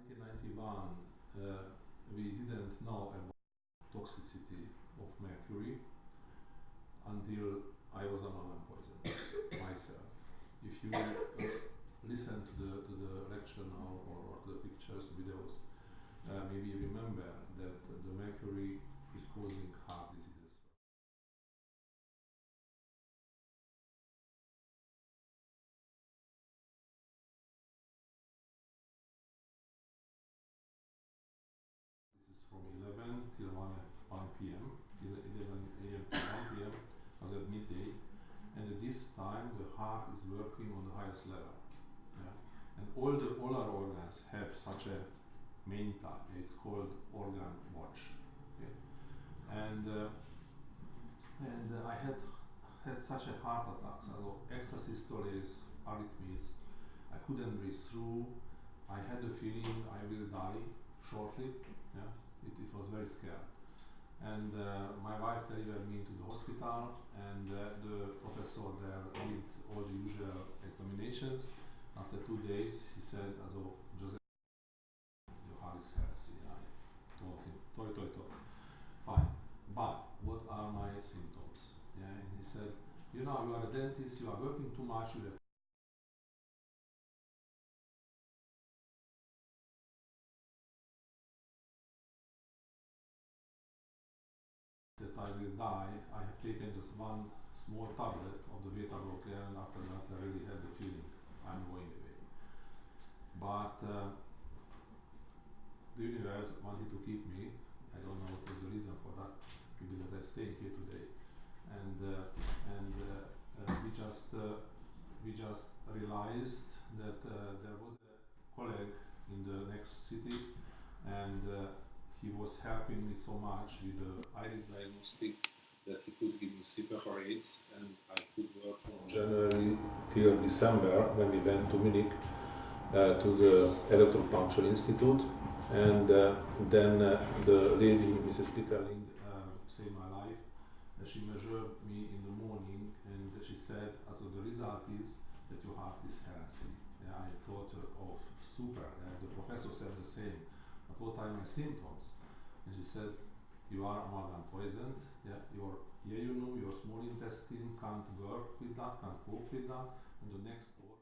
1991, we didn't know about toxicity of mercury until I was amalgam poisoned myself. If you listen to the lecture now or the pictures, videos, maybe you remember that the mercury is causing heart diseases. This is from 11 till 1 p.m. till 11 a.m. to 1 p.m. as at midday, and at this time the heart is working on the highest level. Yeah? And all our organs have such a main time. It's called organ watch. Okay? And I had such a heart attack. So extrasystoles, arrhythmias. I couldn't breathe through. I had the feeling I will die shortly. Yeah, it was very scary. And my wife delivered me to the hospital, and the professor there did all the usual examinations. After 2 days, he said, "Also, Joseph, your heart is healthy." I told him, fine. But what are my symptoms? Yeah, and he said, "You know, you are a dentist. You are working too much. You have that I will die. I have taken just one small tablet of the beta blocker, and after that I really had the feeling I'm going away." But the universe wanted to keep me. I don't know what was the reason for that. Maybe that I'm staying here today. And we just realized that there was a colleague in the next city, and he was helping me so much with the iris diagnostic that he could give me sleep rates, and I could work from January till December when we went to Munich to the Electropuncture Institute, and then the lady, Mrs. Katalin, saved my life. She measured me in the morning, and she said, "Also, the result is that your heart is healthy." Yeah, I thought, "Oh, super." The professor said the same. But what are my symptoms? And she said, "You are amalgam poisoned. Yeah, your ileum, your small intestine can't work with that, can't cope with that, and the next door."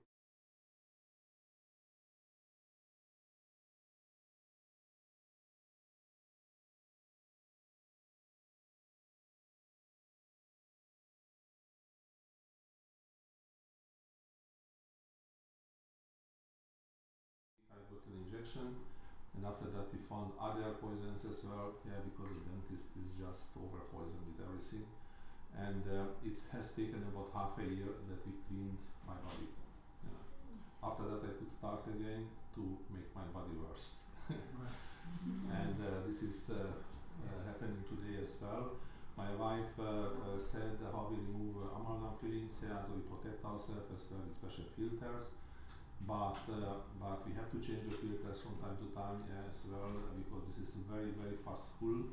I got an injection, and after that we found other poisons as well. Yeah, because the dentist is just over poisoned with everything. And it has taken about half a year that we cleaned my body. Yeah. After that I could start again to make my body worse. And this is happening today as well. My wife said how we remove amalgam fillings, yeah, so we protect ourselves as well with special filters. But we have to change the filters from time to time, yeah, as well, because this is very, very fast full,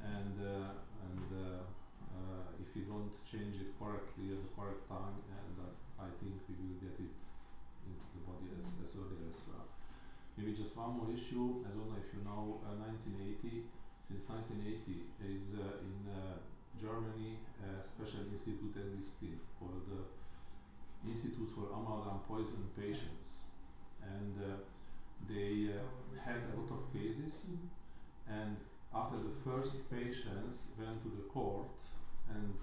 and if we don't change it correctly at the correct time, and I think we will get it into the body as early as well. Maybe just one more issue. I don't know if you know, 1980. Since 1980 is in Germany a special institute existing called the Institute for Amalgam Poison Patients, and they had a lot of cases, and after the first patients went to the court and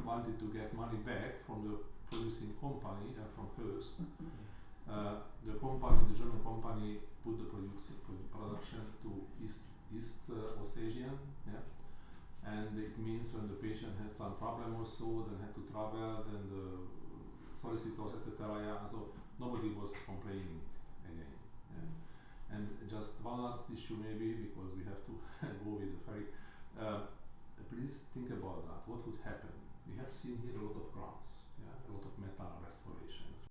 wanted to get money back from the producing company and from Hearst, the German company put the production to East Ostasian, yeah, and it means when the patient had some problem also, then had to travel, then the solicitors, etc. Yeah, so nobody was complaining again. Yeah. And just one last issue, maybe, because we have to go with the ferry. Please think about that. What would happen? We have seen here a lot of grounds, yeah, a lot of metal restorations.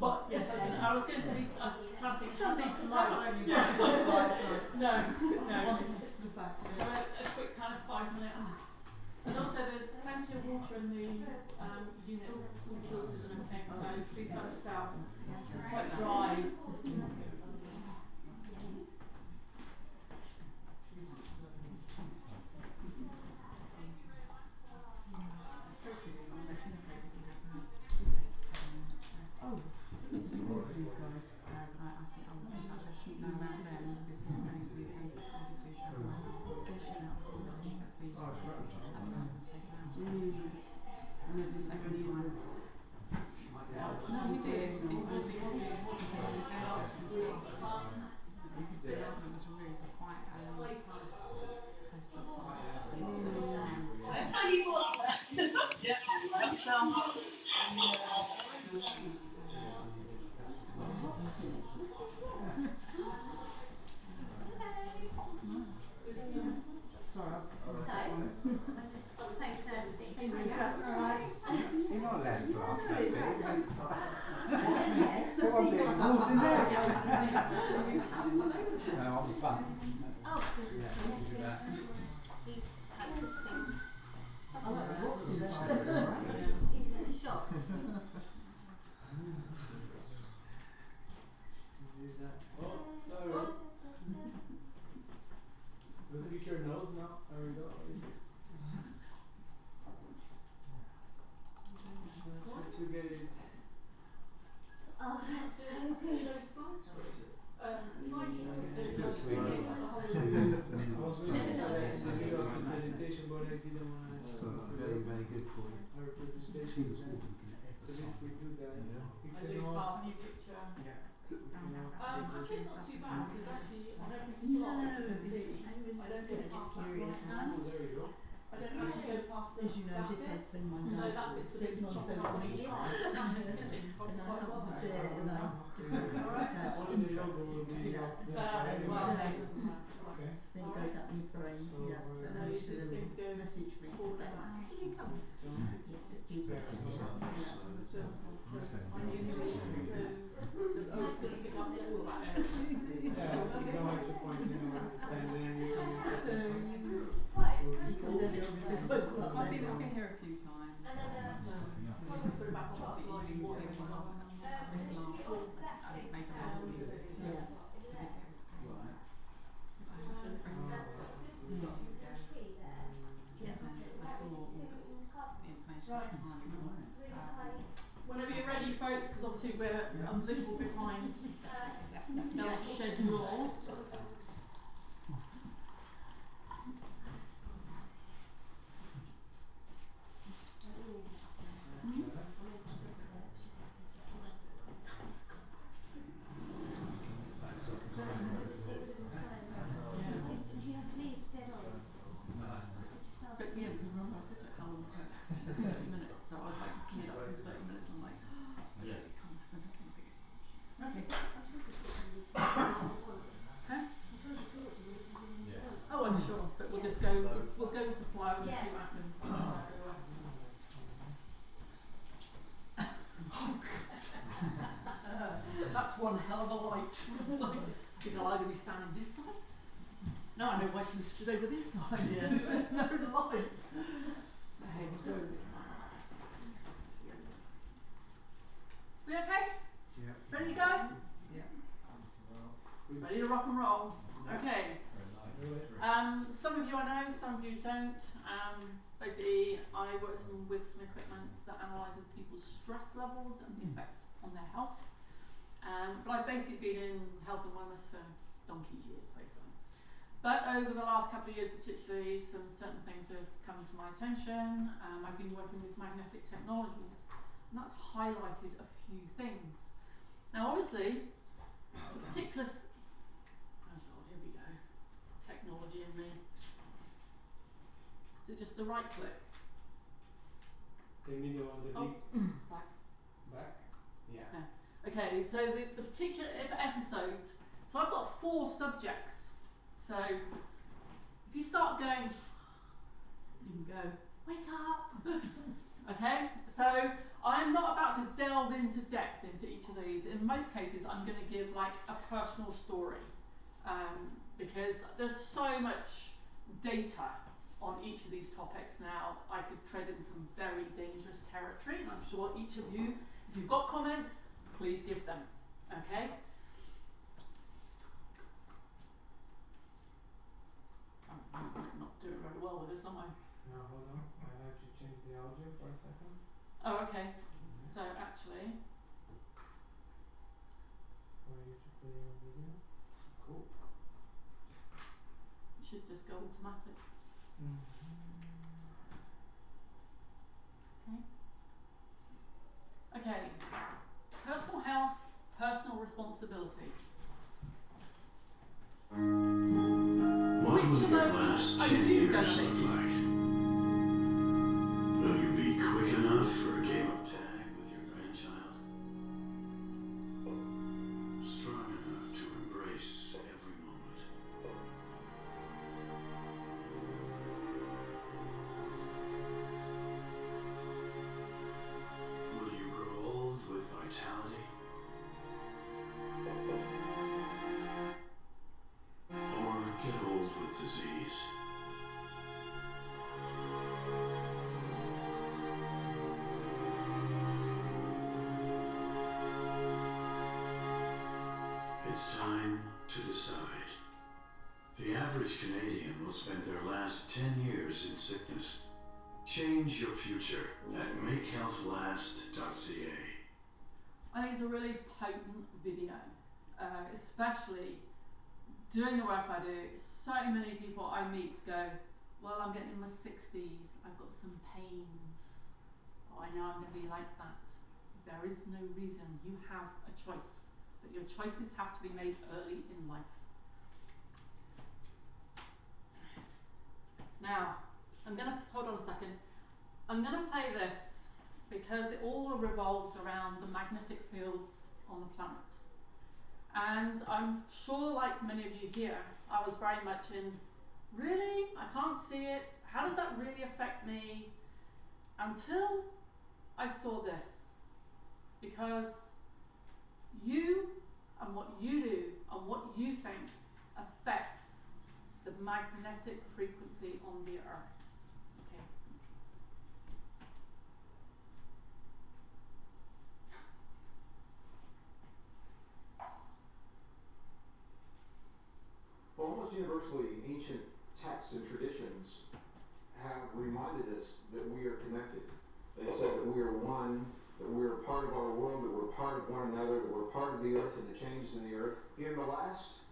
But yes, I was going to be trying to think polite. No, a quick kind of 5 minute. And also there's plenty of water in the unit, it's all filtered and everything, so please help yourself. It's quite dry. Whenever you're ready, folks, because obviously we're a little behind schedule. That's one hell of a light. It's like, I think I'll either be standing this side. No, I know why she was stood over this side. Yeah. There's no light. Hey, we'll go this side. We okay? Yeah. Ready to go? Yeah. Ready to rock and roll? Okay. Some of you I know, some of you don't. Basically, I work with some equipment that analyses people's stress levels and the effect on their health. But I've basically been in health and wellness for donkey's years, basically. But over the last couple of years particularly, some certain things have come to my attention. I've been working with magnetic technologies, and that's highlighted a few things. Now obviously, the particular, oh god, here we go, technology in me. Is it just the right click? The middle on the big back. Back? Yeah. No. Okay, so the particular episode, so I've got 4 subjects. So if you start going, you can go, wake up. Okay, so I'm not about to delve into depth into each of these. In most cases, I'm going to give like a personal story, because there's so much data on each of these topics now. I could tread in some very dangerous territory, and I'm sure each of you, if you've got comments, please give them. Okay? I'm not doing very well with this, am I? No, hold on. I have to change the audio for a second. Oh, okay. So actually, For you to play your video. Cool. it should just go automatic. Okay. Personal health, personal responsibility. What Which will of your those last are 10 you years gonna look make? like? Will you be quick enough for a game of tag with your grandchild? Strong enough to embrace every moment? Will you grow old with vitality? Or get old with disease? It's time to decide. The average Canadian will spend their last 10 years in sickness. Change your future at makehealthlast.ca. I think it's a really potent video, especially doing the work I do. So many people I meet go, well, I'm getting in my 60s, I've got some pains. Oh, I know I'm going to be like that. There is no reason. You have a choice, but your choices have to be made early in life. Now, hold on a second. I'm going to play this because it all revolves around the magnetic fields on the planet. And I'm sure, like many of you here, I was very much in, really? I can't see it. How does that really affect me? Until I saw this. Because you and what you do and what you think affects the magnetic frequency on the earth. Okay. Well, almost universally, ancient texts and traditions have reminded us that we are connected. They said that we are one, that we are part of our world, that we're part of one another, that we're part of the earth and the changes in the earth. In the last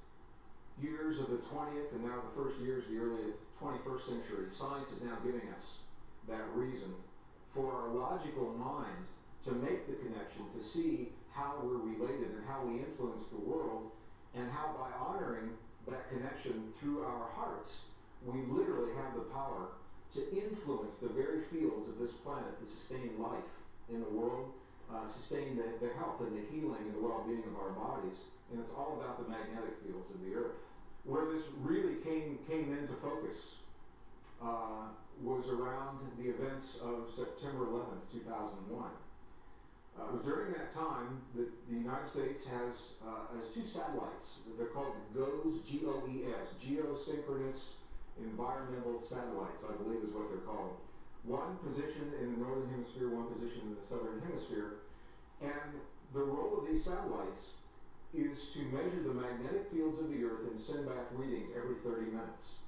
years of the 20th and now the first years of the early 21st century, science is now giving us that reason for our logical mind to make the connection, to see how we're related and how we influence the world, and how by honoring that connection through our hearts, we literally have the power to influence the very fields of this planet to sustain life in the world, sustain the health and the healing and the well-being of our bodies. And it's all about the magnetic fields of the earth. Where this really came into focus was around the events of September 11th, 2001. It was during that time that the United States has two satellites. They're called GOES, G-O-E-S, Geosynchronous Environmental Satellites, I believe is what they're called. One position in the northern hemisphere, one position in the southern hemisphere. And the role of these satellites is to measure the magnetic fields of the earth and send back readings every 30 minutes.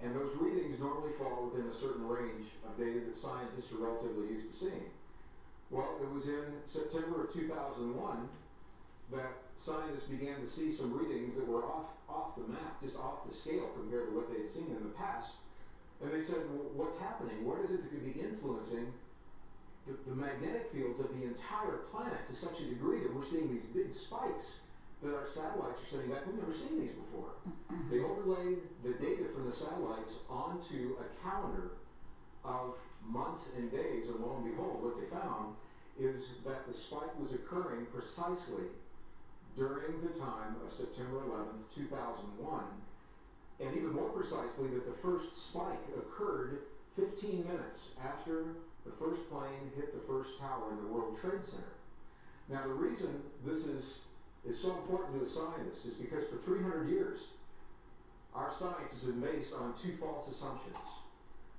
And those readings normally fall within a certain range of data that scientists are relatively used to seeing. Well, it was in September of 2001 that scientists began to see some readings that were off the map, just off the scale compared to what they had seen in the past. And they said, well, what's happening? What is it that could be influencing the magnetic fields of the entire planet to such a degree that we're seeing these big spikes that our satellites are sending back? We've never seen these before. They overlaid the data from the satellites onto a calendar of months and days, and lo and behold, what they found is that the spike was occurring precisely during the time of September 11th, 2001, and even more precisely that the first spike occurred 15 minutes after The first plane hit the first tower in the World Trade Center. Now the reason this is so important to a scientist is because for 300 years, our science has been based on two false assumptions.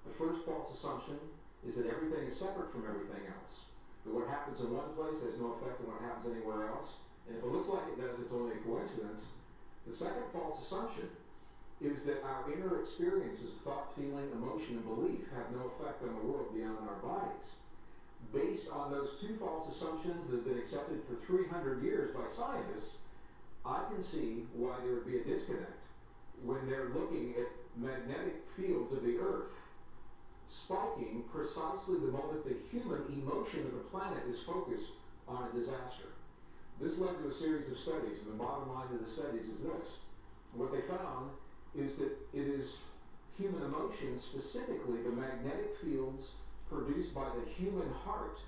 The first false assumption is that everything is separate from everything else. That what happens in one place has no effect on what happens anywhere else. And if it looks like it does, it's only a coincidence. The second false assumption is that our inner experiences, thought, feeling, emotion, and belief have no effect on the world beyond our bodies. Based on those two false assumptions that have been accepted for 300 years by scientists, I can see why there would be a disconnect when they're looking at magnetic fields of the Earth spiking precisely the moment the human emotion of the planet is focused on a disaster. This led to a series of studies, and the bottom line of the studies is this. What they found is that it is human emotion, specifically the magnetic fields produced by the human heart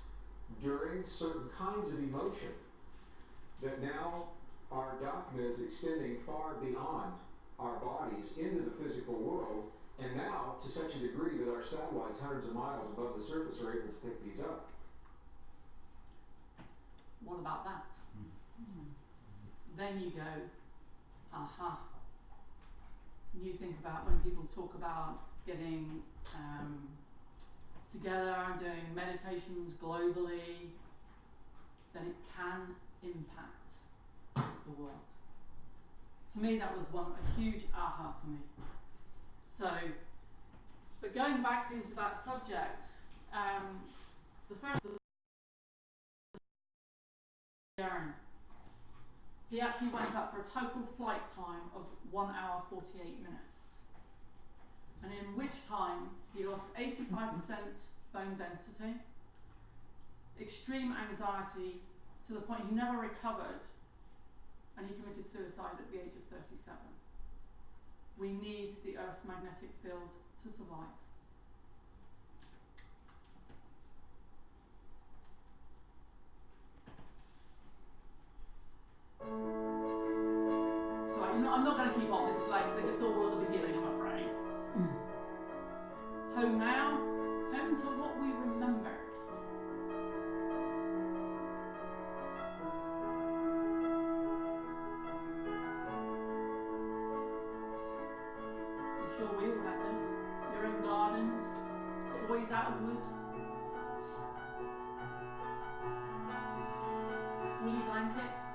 during certain kinds of emotion, that now our dogma is extending far beyond our bodies into the physical world, and now to such a degree that our satellites hundreds of miles above the surface are able to pick these up. What about that? Then you go, aha. You think about when people talk about getting together and doing meditations globally, then it can impact the world. To me, that was a huge aha for me. So, but going back into that subject, the first he actually went up for a total flight time of 1 hour 48 minutes, and in which time he lost 85% bone density, extreme anxiety to the point he never recovered, and he committed suicide at the age of 37. We need the Earth's magnetic field to survive. So I'm not going to keep on. This is like they're just all at the beginning, I'm afraid. Home now, home to what we remembered. I'm sure we all had this. Your own gardens, toys out of wood, woolly blankets.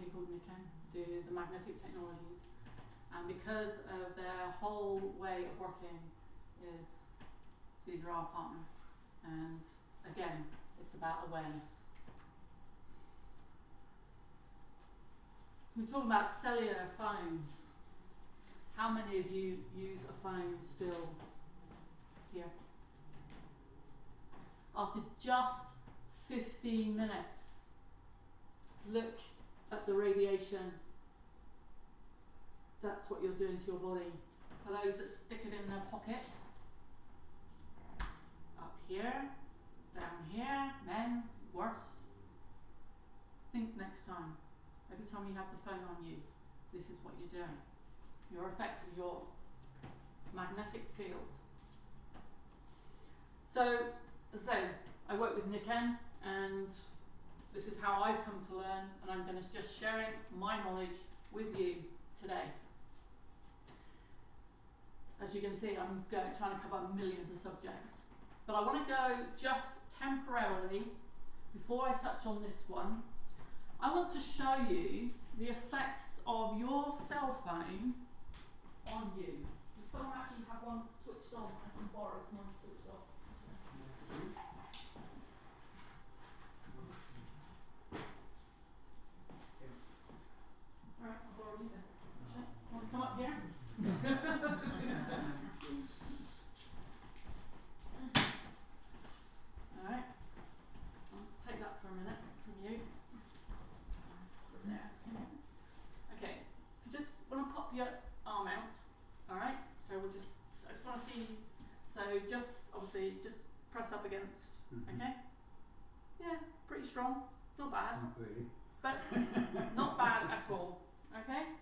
company called Niken, do the magnetic technologies, and because of their whole way of working is these are our partner, and again it's about awareness. We're talking about cellular phones. How many of you use a phone still here? After just 15 minutes, look at the radiation. That's what you're doing to your body. For those that stick it in their pocket, up here, down here, men, worst. Think next time. Every time you have the phone on you, this is what you're doing. You're affecting your magnetic field. So, as I say, I work with Niken, and this is how I've come to learn, and I'm going to just sharing my knowledge with you today. As you can see, I'm trying to cover millions of subjects, but I want to go just temporarily, before I touch on this one, I want to show you the effects of your cell phone on you. Does someone actually have one switched on? I can borrow if mine's switched off. Alright, I'll borrow you then. Okay. Want to come up here? Alright. I'll take that for a minute from you. There. Okay, just want to pop your arm out. Alright, so I just want to see, so just obviously just press up against, okay? Yeah, pretty strong, not bad. Not really. But not bad at all, okay?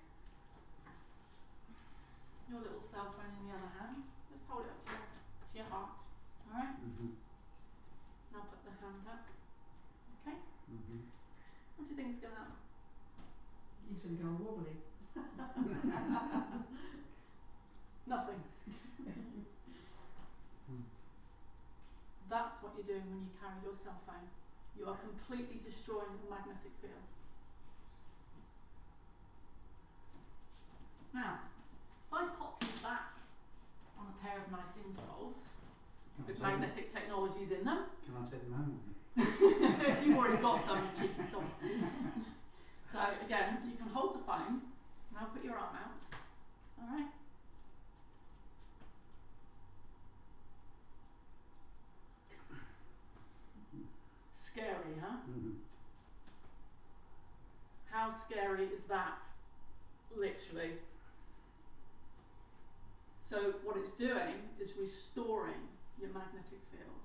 Your little cell phone in the other hand, just hold it up to your heart, alright? Now put the hand up, okay? What do you think is going to happen? He's going to go wobbly. Nothing. That's what you're doing when you carry your cell phone. You are completely destroying the magnetic field. Now, if I pop you back on a pair of nice insoles with magnetic technologies in them. Can I take them home? You've already got some, you cheeky son. So again, you can hold the phone. Now put your arm out. Alright? Scary, huh? How scary is that? Literally. So what it's doing is restoring your magnetic field.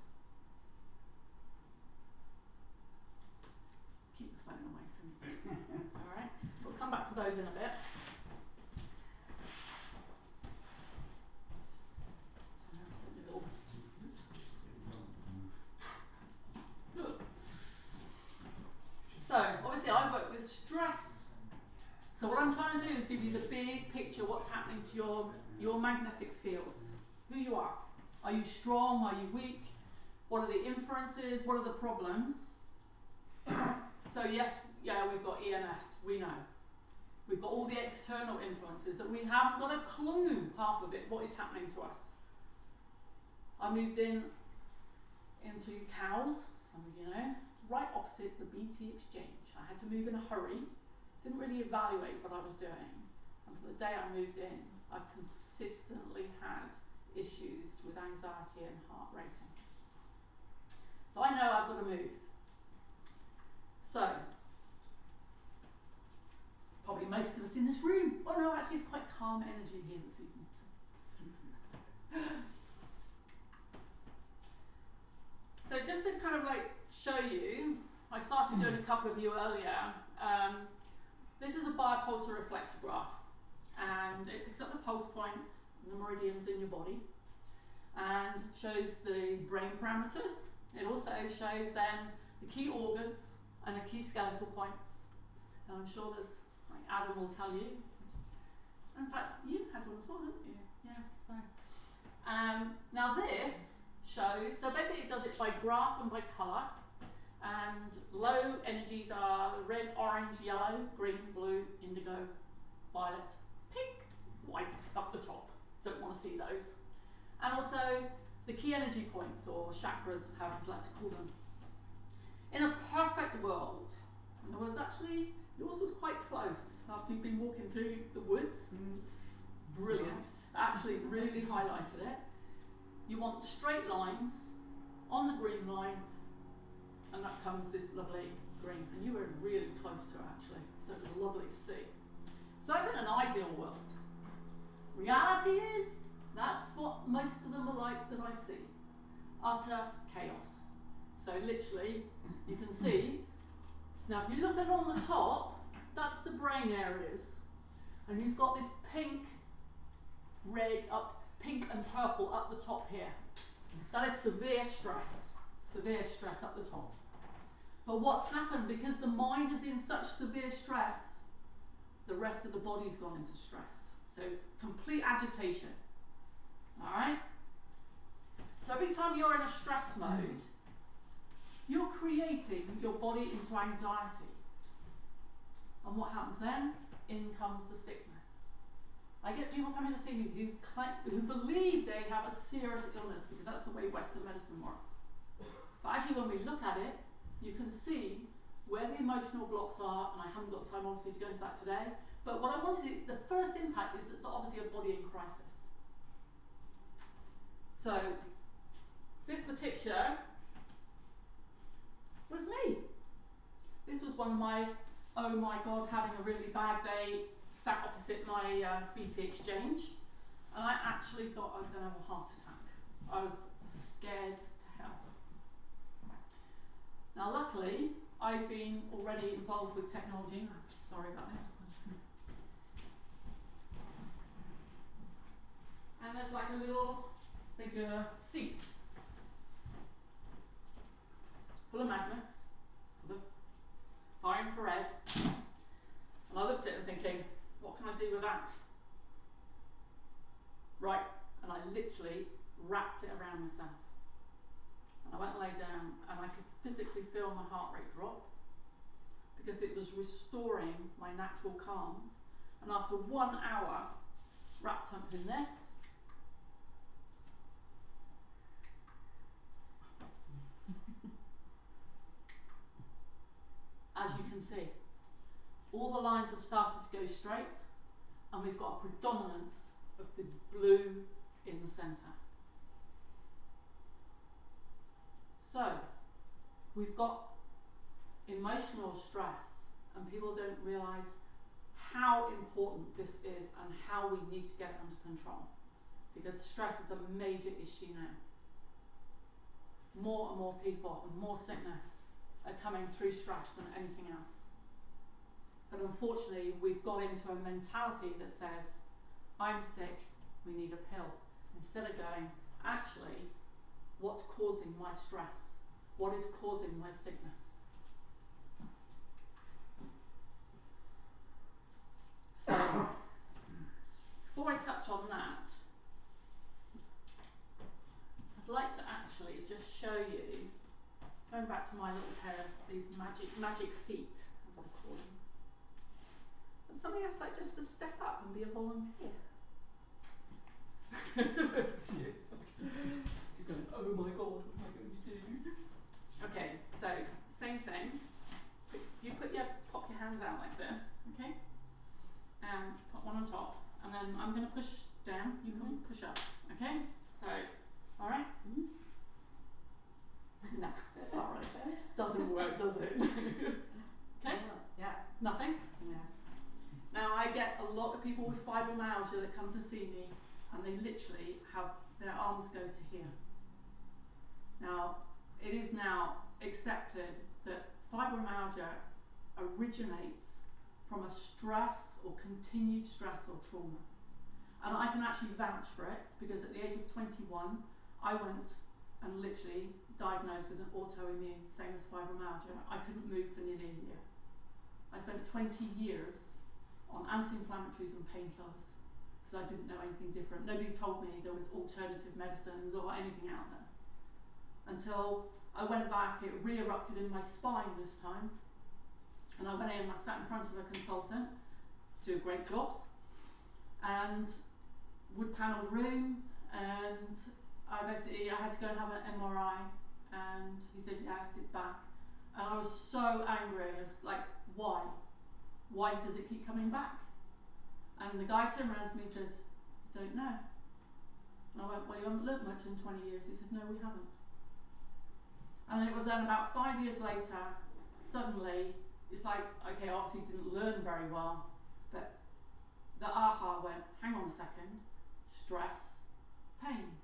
Keep the phone away from you. Alright? We'll come back to those in a bit. So, obviously I work with stress. So what I'm trying to do is give you the big picture, what's happening to your magnetic fields. Who you are. Are you strong? Are you weak? What are the inferences? What are the problems? So yes, yeah, we've got EMS, we know. We've got all the external influences that we haven't got a clue, half of it, what is happening to us. I moved into Cowes, some of you know, right opposite the BT exchange. I had to move in a hurry, didn't really evaluate what I was doing. And from the day I moved in, I've consistently had issues with anxiety and heart racing. So I know I've got to move. So, probably most of us in this room, oh no, actually it's quite calm energy here this evening. So just to kind of like show you, I started doing a couple of you earlier. This is a biopulsar reflexograph, and it picks up the pulse points, the meridians in your body, and shows the brain parameters. It also shows then the key organs and the key skeletal points. And I'm sure there's, like Adam will tell you. In fact, you had one as well, haven't you? Yeah, so. Now this shows, so basically it does it by graph and by colour, And low energies are red, orange, yellow, green, blue, indigo, violet, pink, white up the top. Don't want to see those. And also the key energy points, or chakras, however you'd like to call them. In a perfect world, and there was actually, yours was quite close after you've been walking through the woods. It's brilliant. Actually really highlighted it. You want straight lines on the green line, and that comes this lovely green. And you were really close to it actually, so it was lovely to see. So that's in an ideal world. Reality is, that's what most of them are like that I see. Utter chaos. So literally, you can see, now if you look along the top, that's the brain areas. And you've got this pink, red, pink and purple up the top here. That is severe stress up the top. But what's happened, because the mind is in such severe stress, the rest of the body's gone into stress. So it's complete agitation. Alright? So every time you're in a stress mode, you're creating your body into anxiety. And what happens then? In comes the sickness. I get people coming to see me who believe they have a serious illness, because that's the way Western medicine works. But actually when we look at it, you can see where the emotional blocks are, and I haven't got time obviously to go into that today, but what I want to do, the first impact is that it's obviously a body in crisis. So, this particular was me. This was one of my, oh my God, having a really bad day, sat opposite my BT exchange, and I actually thought I was going to have a heart attack. I was scared to hell. Now luckily, I've been already involved with technology. Sorry about this. And there's like a little bigger seat full of magnets, full of far infrared. And I looked at it thinking, what can I do with that? Right, and I literally wrapped it around myself. And I went and lay down, and I could physically feel my heart rate drop, because it was restoring my natural calm. And after 1 hour wrapped up in this, as you can see, all the lines have started to go straight, and we've got a predominance of the blue in the centre. So, we've got emotional stress, and people don't realise how important this is and how we need to get it under control, because stress is a major issue now. More and more people and more sickness are coming through stress than anything else. But unfortunately, we've got into a mentality that says, I'm sick, we need a pill. Instead of going, actually, what's causing my stress? What is causing my sickness? So, before I touch on that, I'd like to actually just show you, going back to my little pair of these magic feet, as I call them. And somebody else like just to step up and be a volunteer. Yes. You're going, oh my God, what am I going to do? Okay, so same thing. You pop your hands out like this, okay? And put one on top, and then I'm going to push down. You can push up, okay? So, all right. Nah, sorry. Doesn't work, does it? Okay? Yeah. Nothing? Yeah. Now I get a lot of people with fibromyalgia that come to see me, and they literally have their arms go to here. Now, it is now accepted that fibromyalgia originates from a stress or continued stress or trauma. And I can actually vouch for it, because at the age of 21, I went and literally diagnosed with an autoimmune, same as fibromyalgia. I couldn't move for nearly a year. I spent 20 years on anti-inflammatories and painkillers, because I didn't know anything different. Nobody told me there was alternative medicines or anything out there. Until I went back, it re-erupted in my spine this time. And I went in, I sat in front of a consultant, do great jobs, and wood panelled room, and I had to go and have an MRI, and he said, yes, it's back. And I was so angry, I was like, why? Why does it keep coming back? And the guy turned around to me and said, don't know. And I went, well, you haven't learnt much in 20 years. He said, no, we haven't. And then it was then about 5 years later, suddenly, it's like, okay, obviously didn't learn very well, but the aha went, hang on a second, stress, pain,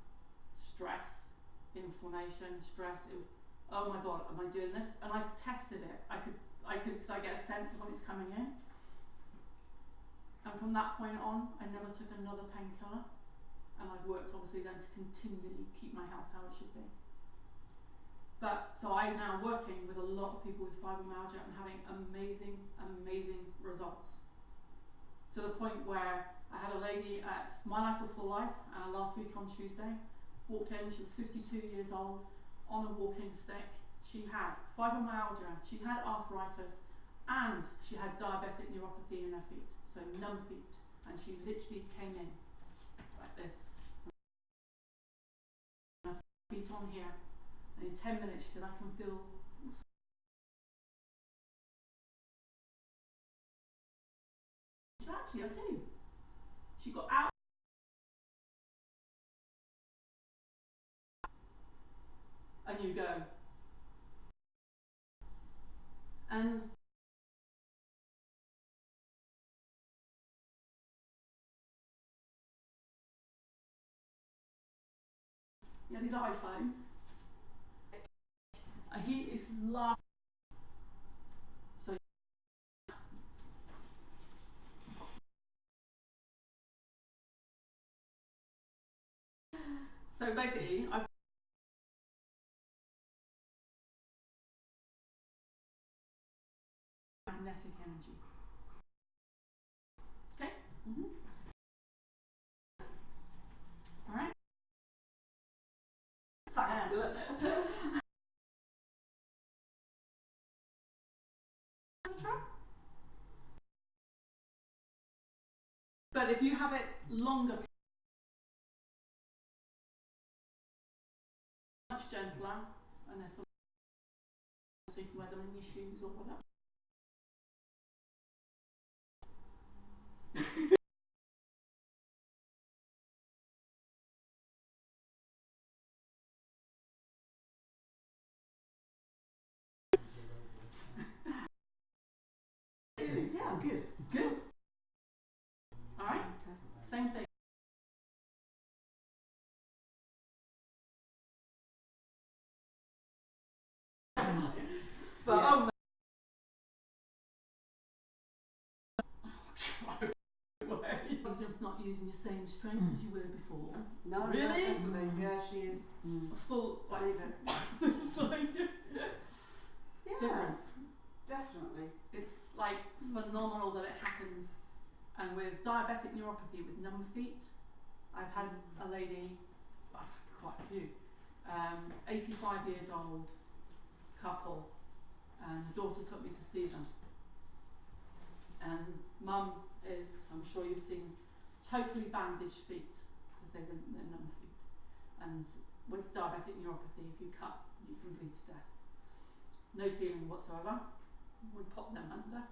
stress, inflammation, stress. It was, oh my God, am I doing this? And I tested it. I could, because I get a sense of when it's coming in. And from that point on, I never took another painkiller. And I've worked obviously then to continually keep my health how it should be. But so I'm now working with a lot of people with fibromyalgia and having amazing, amazing results. To the point where I had a lady at My Life with Full Life last week on Tuesday, walked in, she was 52 years old, on a walking stick. She had fibromyalgia, she had arthritis, and she had diabetic neuropathy in her feet, so numb feet. And she literally came in like this. Her feet on here. And in 10 minutes she said, I can feel. She said, actually, I do. She got out. And you go. And he had his iPhone. And he is laughing. So basically, I've magnetic energy. Okay? Alright? Fabulous. But if you have it longer, much gentler, and therefore so you can wear them in your shoes or whatever. Yeah, I'm good. Good. Alright, same thing. But Yeah. You're just not using your same strength as you were before. No, Really? no, definitely. Yeah, she is. Full, like, Believe it. it's like Yeah, difference. definitely. It's like phenomenal that it happens. And with diabetic neuropathy with numb feet, I've had a lady, I've had quite a few, 85 years old couple, and the daughter took me to see them. And mum is, I'm sure you've seen, totally bandaged feet because they're numb feet. And with diabetic neuropathy, if you cut, you can bleed to death. No feeling whatsoever. We pop them under.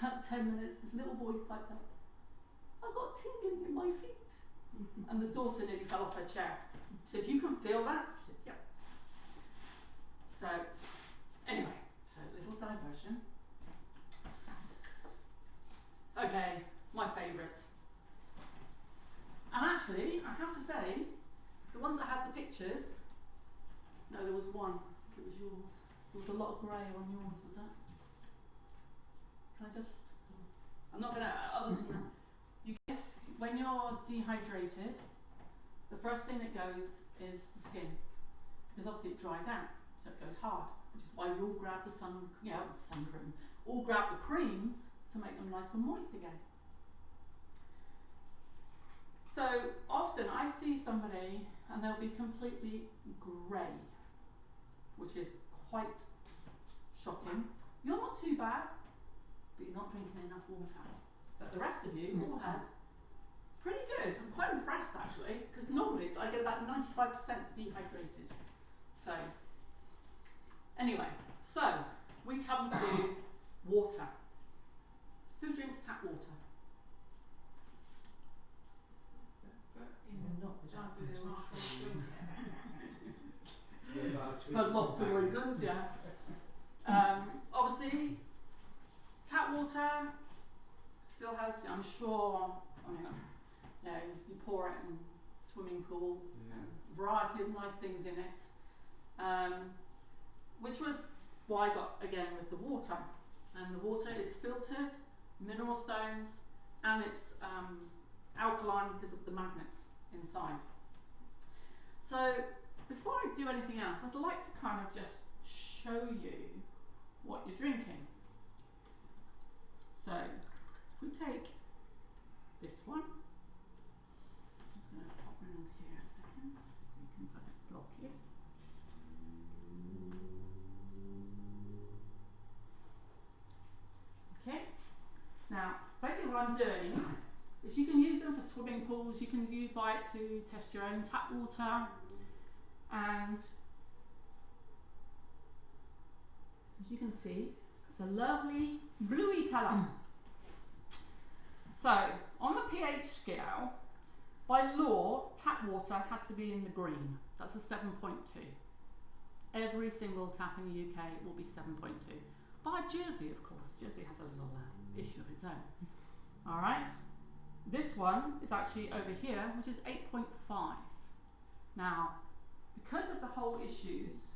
At 10 minutes, this little voice piped up, I got tingling in my feet. And the daughter nearly fell off her chair. She said, you can feel that? She said, yep. So, anyway, so little diversion. Okay, my favourite. And actually, I have to say, the ones that had the pictures, no, there was one, I think it was yours. There was a lot of grey on yours, was that? Can I just, I'm not going to, other than that, when you're dehydrated, the first thing that goes is the skin, because obviously it dries out, so it goes hard, which is why we all grab the sun cream, all grab the creams to make them nice and moist again. So often I see somebody and they'll be completely grey, which is quite shocking. You're not too bad, but you're not drinking enough water. But the rest of you all had pretty good. I'm quite impressed actually, because normally I get about 95% dehydrated. So, anyway, so we come to water. Who drinks tap water? For lots of reasons, yeah. Obviously, tap water still has, I'm sure, I mean, you know, you pour it in a swimming pool, a variety of nice things in it, which was why I got again with the water. And the water is filtered, mineral stones, and it's alkaline because of the magnets inside. So before I do anything else, I'd like to kind of just show you what you're drinking. So if we take this one, I'm just going to pop around here a second so you can sort of block you. Okay, now basically what I'm doing is you can use them for swimming pools, you can buy it to test your own tap water, and as you can see, it's a lovely bluey colour. So on the pH scale, by law, tap water has to be in the green. That's a 7.2. Every single tap in the UK will be 7.2. By Jersey, of course. Jersey has a little issue of its own. All right. This one is actually over here, which is 8.5. Now, because of the whole issues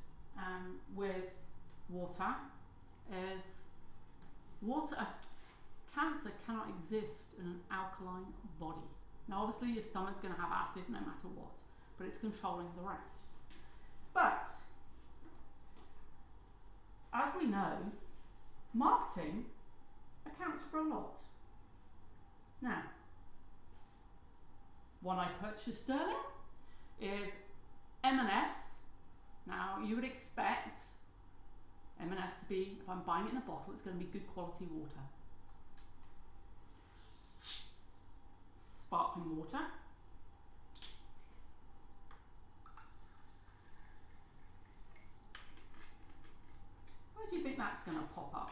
with water, is cancer cannot exist in an alkaline body. Now, obviously, your stomach's going to have acid no matter what, but it's controlling the rest. But as we know, marketing accounts for a lot. Now, one I purchased earlier is M&S. Now, you would expect M&S to be, if I'm buying it in a bottle, it's going to be good quality water. Sparkling water. Where do you think that's going to pop up?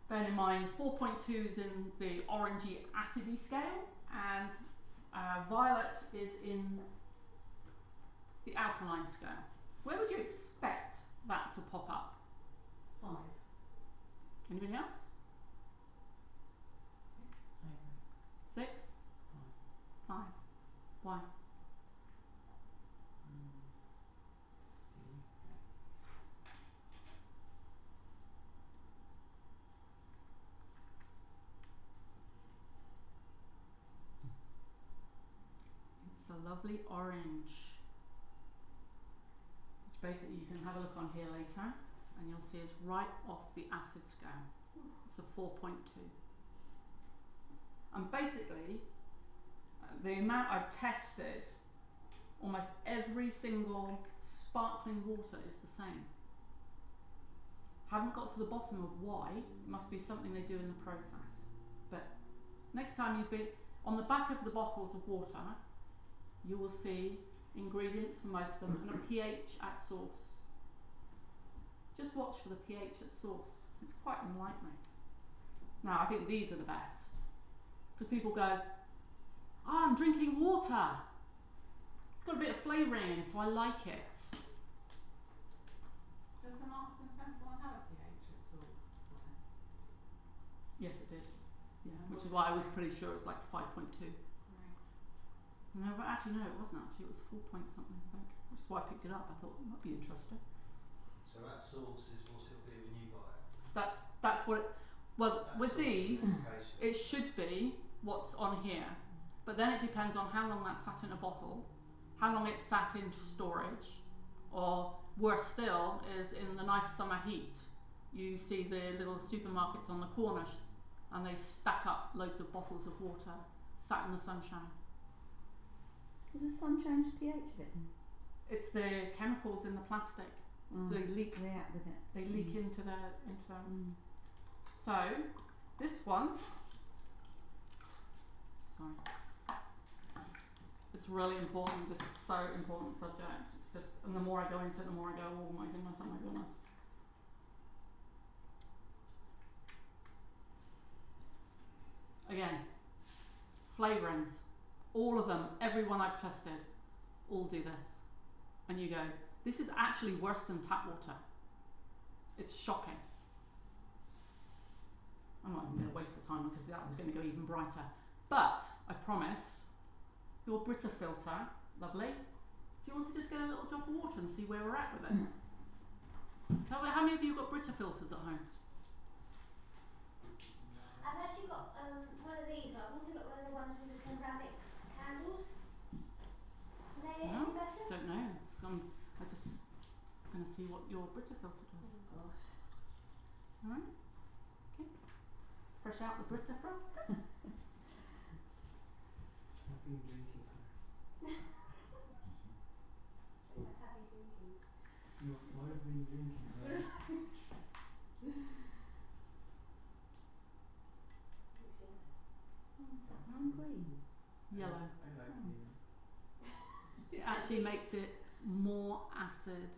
Bear in mind, 4.2 is in the orangey acidy scale, and violet is in the alkaline scale. Where would you expect that to pop up? 5. Anybody else? 6? 5. Why? It's a lovely orange, which basically you can have a look on here later and you'll see it's right off the acid scale. It's a 4.2. And basically, the amount I've tested, almost every single sparkling water is the same. Haven't got to the bottom of why. It must be something they do in the process. But next time you've been on the back of the bottles of water, you will see ingredients for most of them and a pH at source. Just watch for the pH at source. It's quite enlightening. Now, I think these are the best. Because people go, oh, I'm drinking water. It's got a bit of flavouring in, so I like it. Does the Marks and Spencer one have a pH at source? Yes, it did. Yeah, which is why I was pretty sure it was like 5.2. Right. No, but actually, no, it wasn't actually. It was 4 point something, I think. Which is why I picked it up. I thought it might be interesting. So that source is what it'll be when you buy it? That's what it, well, That with source these, identification. it should be what's on here. But then it depends on how long that's sat in a bottle, how long it's sat in storage, or worse still is in the nice summer heat. You see the little supermarkets on the corners and they stack up loads of bottles of water sat in the sunshine. Does the sun change the pH of it? It's the chemicals in the plastic. They leak. React with it. They leak into the. So this one. Sorry. It's really important. This is so important subject. It's just, and the more I go into it, the more I go, oh my goodness, oh my goodness. Again, flavourings, all of them, everyone I've tested, all do this. And you go, this is actually worse than tap water. It's shocking. I'm not even going to waste the time because that one's going to go even brighter. But I promised, your Brita filter, lovely. Do you want to just get a little drop of water and see where we're at with it? How many of you got Brita filters at home? I've actually got one of these. I've also got one of the ones with the ceramic candles. Are they any better? Don't know. I just going to see what your Brita filter does. Oh gosh. Alright. Okay. Fresh out the Brita from. I've been drinking. Happy drinking. No, I've been drinking. Green. Yellow. I like It actually makes it more acid.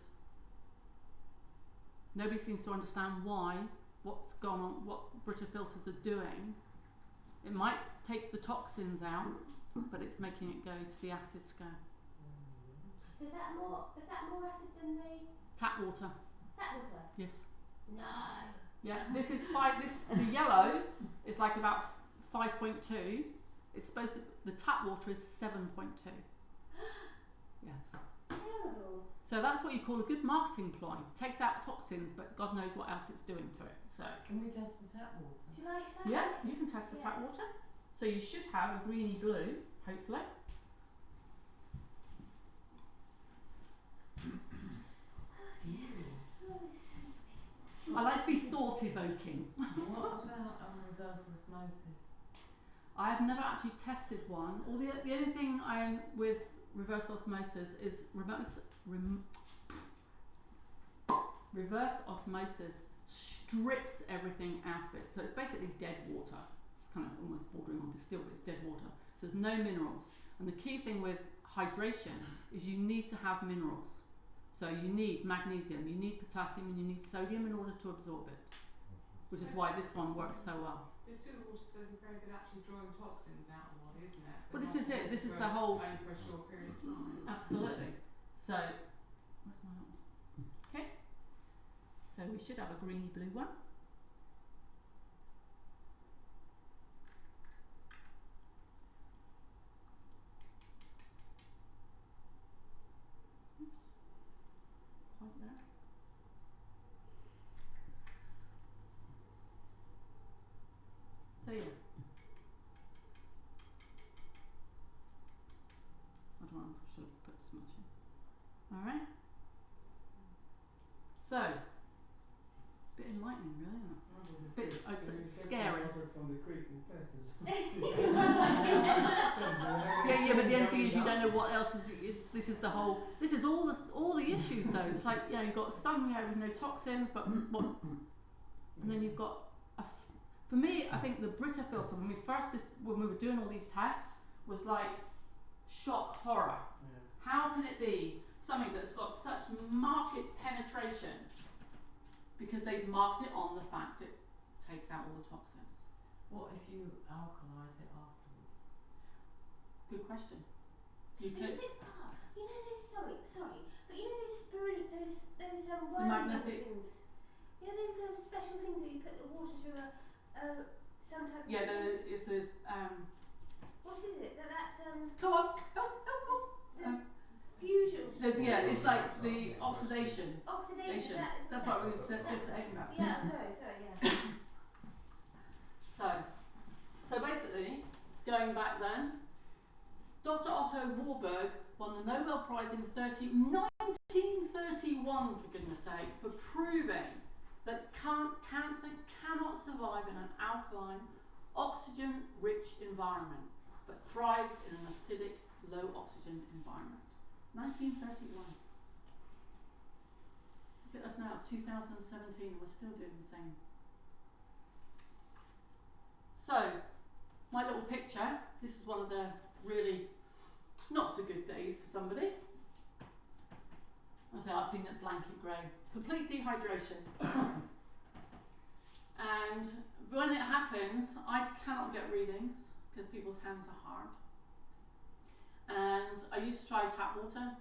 Nobody seems to understand why, what's gone on, what Brita filters are doing. It might take the toxins out, but it's making it go to the acid scale. So is that more acid than the Tap water, tap water? yes. No. Yeah, this is the yellow is like about 5.2. It's supposed to, the tap water is 7.2. Yes. Terrible. So that's what you call a good marketing ploy. Takes out toxins, but God knows what else it's doing to it. So Can we test the tap water? Should I yeah, have it? you can test the Yeah. tap water. So you should have a greeny blue, hopefully. I like to be thought evoking. What about reverse osmosis? I have never actually tested one. Or the only thing I with reverse osmosis is reverse osmosis strips everything out of it. So it's basically dead water. It's kind of almost bordering on distilled, but it's dead water. So there's no minerals. And the key thing with hydration is you need to have minerals. So you need magnesium, you need potassium, and you need sodium in order to absorb it. Which is why this one works so well. Distilled water is very good at actually drawing toxins out of the body, isn't it? Well, this is it. This is the whole. Only for a short period of time. Absolutely. So, where's my other one? Okay. So we should have a greeny blue one. Oops. Quite there. So yeah. I don't know, I should have put so much in. Alright. So, bit enlightening really, isn't it? Bit, it's scary. Water from the creek and test Yeah, but the only thing is you don't know what else is this is the whole, this is all the issues though. It's like, yeah, you've got some with no toxins, but what, and then you've got, for me, I think the Brita filter, when we were doing all these tests, was like shock horror. How can it be something that's got such market penetration? Because they've marked it on the fact it takes out all the toxins. What if you alkalise it afterwards? Good question. You But could. you know those sorry, but you know those those The magnetic. things. You know those special things that you put the water through some type of. Yeah, there's What is it? Come on. Fusion. Yeah, it's like the oxidation. Oxidation. That's what we were just saying about. Yeah, sorry, yeah. So basically, going back then, Dr. Otto Warburg won the Nobel Prize in 1931, for goodness sake, for proving that cancer cannot survive in an alkaline, oxygen-rich environment, but thrives in an acidic, low-oxygen environment. 1931. Look at us now, 2017, we're still doing the same. So, my little picture, this is one of the really not so good days for somebody. I've seen that blanket grey. Complete dehydration. And when it happens, I cannot get readings because people's hands are hard. And I used to try tap water,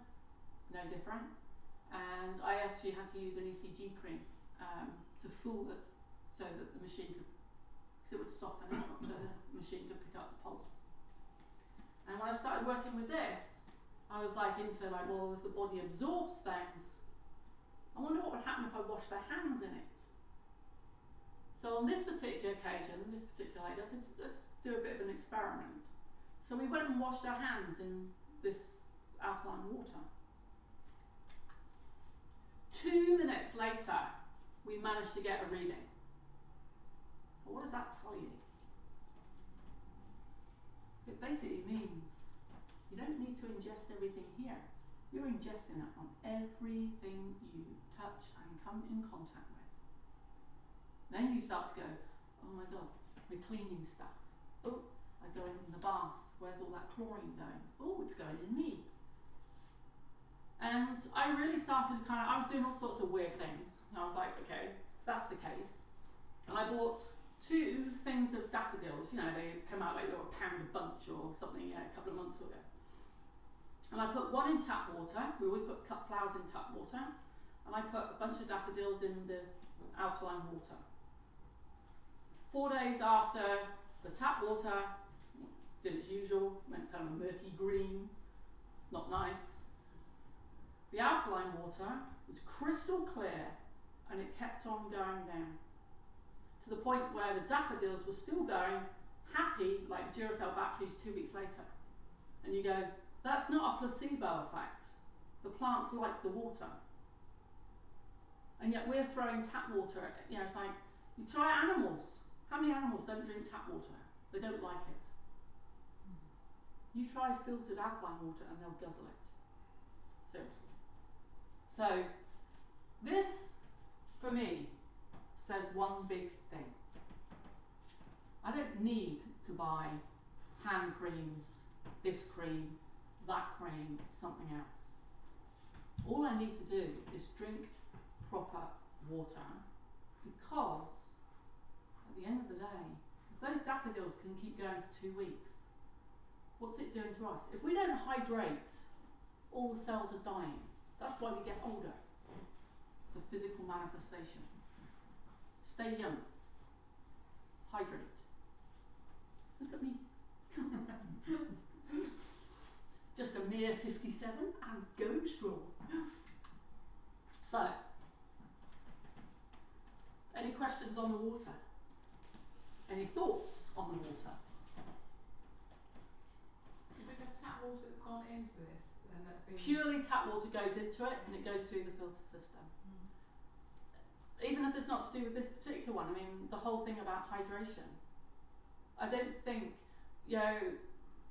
no different. And I actually had to use an ECG cream to fool it so that the machine could, because it would soften it so the machine could pick up the pulse. And when I started working with this, I was into well, if the body absorbs things, I wonder what would happen if I washed their hands in it. So on this particular occasion, this particular lady, I said, let's do a bit of an experiment. So we went and washed our hands in this alkaline water. 2 minutes later, we managed to get a reading. Well, what does that tell you? It basically means you don't need to ingest everything here. You're ingesting it on everything you touch and come in contact with. Then you start to go, oh my God, we're cleaning stuff. Oh, I go in the bath. Where's all that chlorine going? Oh, it's going in me. And I really started I was doing all sorts of weird things. And I was like, okay, if that's the case. And I bought 2 things of daffodils. They come out like a pound a bunch or something a couple of months ago. And I put one in tap water. We always put cut flowers in tap water. And I put a bunch of daffodils in the alkaline water. 4 days after, the tap water did its usual, went kind of a murky green, not nice. The alkaline water was crystal clear and it kept on going down to the point where the daffodils were still going happy like Duracell batteries 2 weeks later. And you go, that's not a placebo effect. The plants like the water. And yet we're throwing tap water at it. It's like, you try animals. How many animals don't drink tap water? They don't like it. You try filtered alkaline water and they'll guzzle it. Seriously. So, this, for me, says one big thing. I don't need to buy hand creams, this cream, that cream, something else. All I need to do is drink proper water, because at the end of the day, if those daffodils can keep going for 2 weeks, what's it doing to us? If we don't hydrate, all the cells are dying. That's why we get older. It's a physical manifestation. Stay young. Hydrate. Look at me. Just a mere 57 and go strong. So, any questions on the water? Any thoughts on the water? Is it just tap water that's gone into this? And that's been Purely tap water goes into it and it goes through the filter system. Even if it's not to do with this particular one, the whole thing about hydration. I don't think,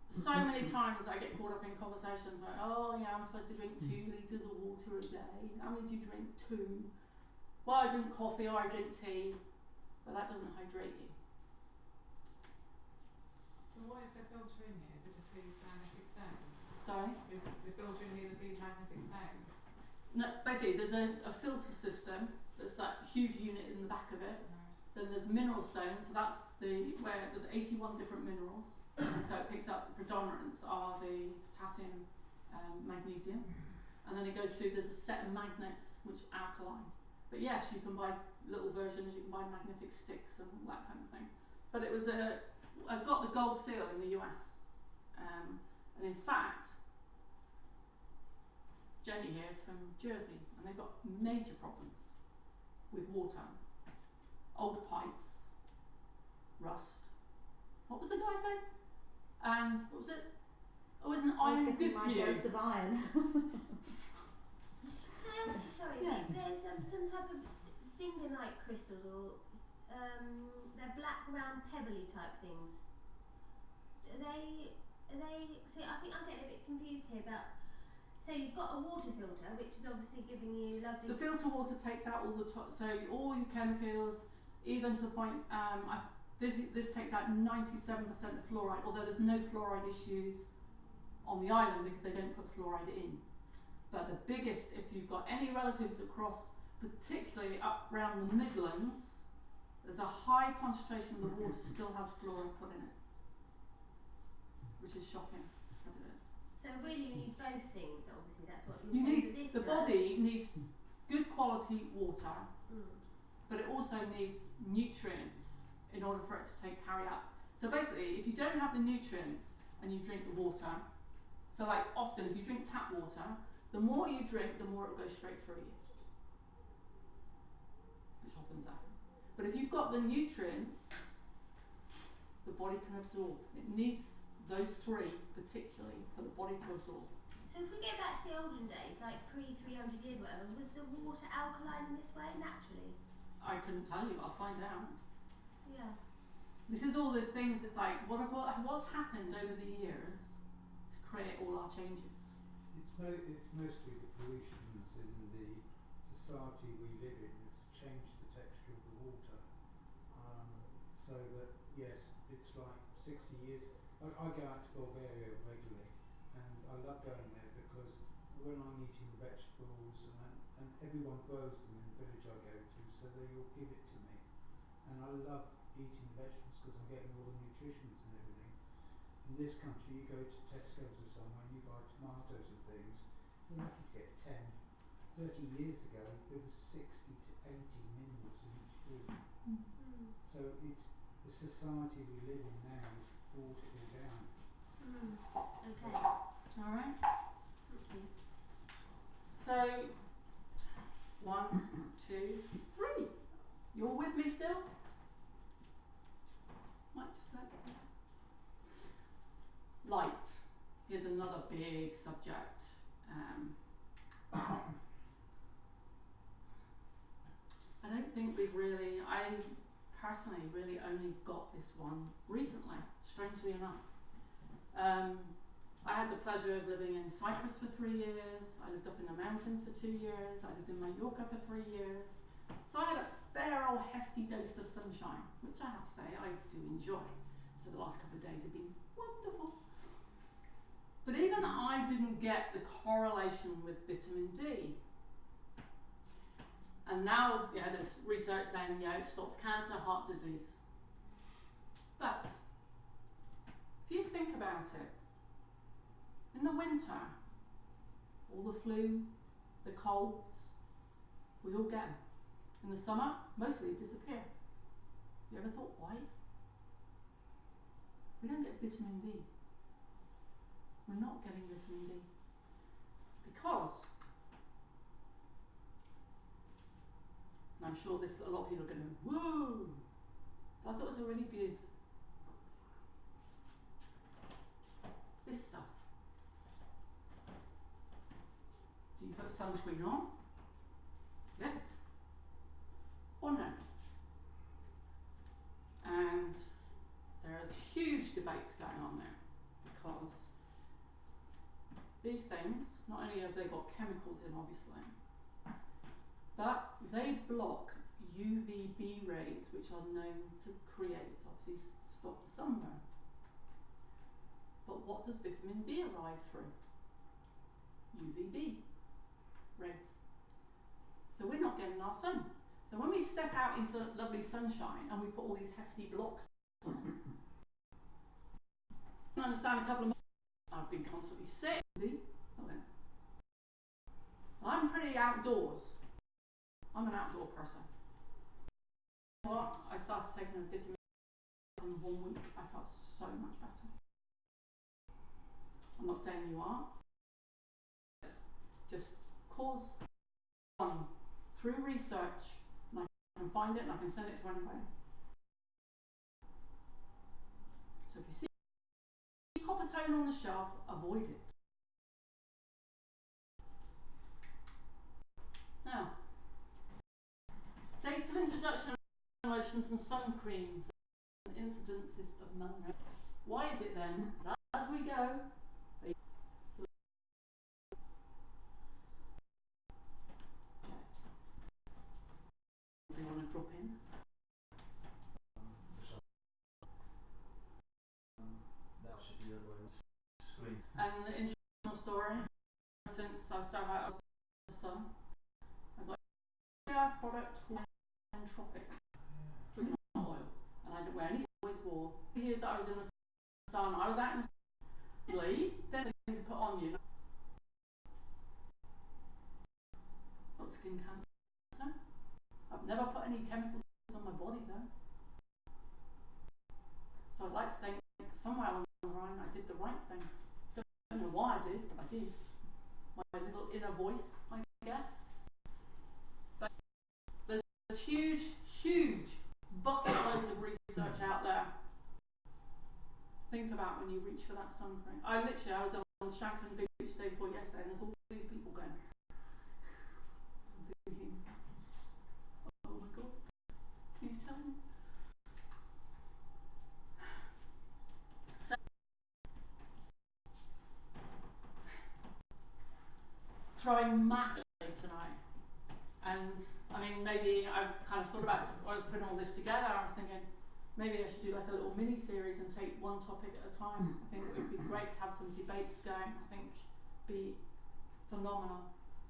so many times I get caught up in conversations like, oh yeah, I'm supposed to drink 2 litres of water a day. How many do you drink? 2. Well, I drink coffee or I drink tea, but that doesn't hydrate you. So what is the filter in here? Is it just these magnetic stones? Sorry? Is the filter in here just these magnetic stones? No, basically there's a filter system, that's that huge unit in the back of it. Then there's mineral stones, so that's where there's 81 different minerals. So it picks up, the predominance are the potassium, magnesium. And then it goes through, there's a set of magnets which are alkaline. But yes, you can buy little versions, you can buy magnetic sticks and all that kind of thing. But it was I got the gold seal in the US. And in fact, Jenny here is from Jersey and they've got major problems with water. Old pipes, rust. What was the guy saying? And what was it? Oh, isn't iron good for you? Dose of iron. Can I ask you, sorry, Yeah. there's some type of zingonite crystals or they're black, round, pebbly type things. Are they, see, I think I'm getting a bit confused here about, so So you've got a water filter, which is obviously giving you lovely. The filter water takes out all the so all your chemicals, even to the point. This takes out 97% of fluoride, although there's no fluoride issues on the island because they don't put fluoride in. But the biggest, if you've got any relatives across, particularly up around the Midlands, there's a high concentration of the water still has fluoride put in it, which is shocking. But it is. So really, you need both things. Obviously, that's what You saying need that this the does. body needs good quality water, Mm. but it also needs nutrients in order for it to carry out. So basically, if you don't have the nutrients and you drink the water, so like often if you drink tap water, the more you drink, the more it will go straight through you, which often happens. But if you've got the nutrients, the body can absorb. It needs those three particularly for the body to absorb. So if we go back to the olden days, like pre-300 years, whatever, was the water alkaline in this way naturally? I couldn't tell you. I'll find out. Yeah. This is all the things. It's like what's happened over the years to create all our changes. It's mostly the pollutions in the society we live in that's changed the texture of the water. So that, yes, it's like 60 years. I go out to Bulgaria regularly and I love going there because when I'm eating vegetables and everyone grows them in the village I go to, so they all give it to me. And I love eating vegetables because I'm getting all the nutritions and everything. In this country, you go to Tesco's or somewhere and you buy tomatoes and things, you're lucky to get 10. 30 years ago, there was 60 to 80 minerals in each food. Mm. So it's the society we live in now has brought it all down. Mm. Okay. All right. Thank you. So 1, 2, 3. You're with me still? Might just like that. Light. Here's another big subject. I don't think I personally really only got this one recently, strangely enough. I had the pleasure of living in Cyprus for 3 years. I lived up in the mountains for 2 years. I lived in Mallorca for 3 years. So I had a fair old hefty dose of sunshine, which I have to say I do enjoy. So the last couple of days have been wonderful. But even I didn't get the correlation with vitamin D. And now there's research saying it stops cancer, heart disease. But if you think about it, in the winter, all the flu, the colds, we all get them. In the summer, mostly disappear. You ever thought why? We don't get vitamin D. We're not getting vitamin D because, and I'm sure a lot of people are going, whoa, but I thought it was really good. This stuff. Do you put sunscreen on? Yes or no? And there's huge debates going on there because these things, not only have they got chemicals in obviously, but they block UVB rays which are known to obviously stop the sunburn. But what does vitamin D arrive through? UVB rays. So we're not getting our sun. So when we step out into lovely sunshine and we put all these hefty blocks on, I understand a couple of months I've been constantly sick. I'm pretty outdoors. I'm an outdoor person. You know what? I started taking a vitamin in 1 week. I felt so much better. I'm not saying you are. It's just cause one through research, and I can find it and I can send it to anybody. So if you see copper tone on the shelf, avoid it. Now, dates of introduction of lotions and sun creams and incidences of melanoma. Why is it then that as we go, story. Since I started out with the sun, I've got a product called Entropic oil, and I didn't wear any. Always wore. The years that I was in the sun, I was out in the sun. There's a thing to put on you. Got skin cancer. I've never put any chemicals on my body though. So I'd like to think somewhere along the line I did the right thing. Don't know why I did, but I did. My little inner voice, I guess. But there's huge, huge bucket loads of research out there. Think about when you reach for that sun cream. I was on Shanklin Beach day before yesterday, and there's all these people going. I'm thinking, oh my God, please tell me. So, throwing massively tonight, and I mean, maybe I've kind of thought about it. When I was putting all this together, I was thinking maybe I should do like a little mini series and take one topic at a time. I think it would be great to have some debates going. I think be phenomenal,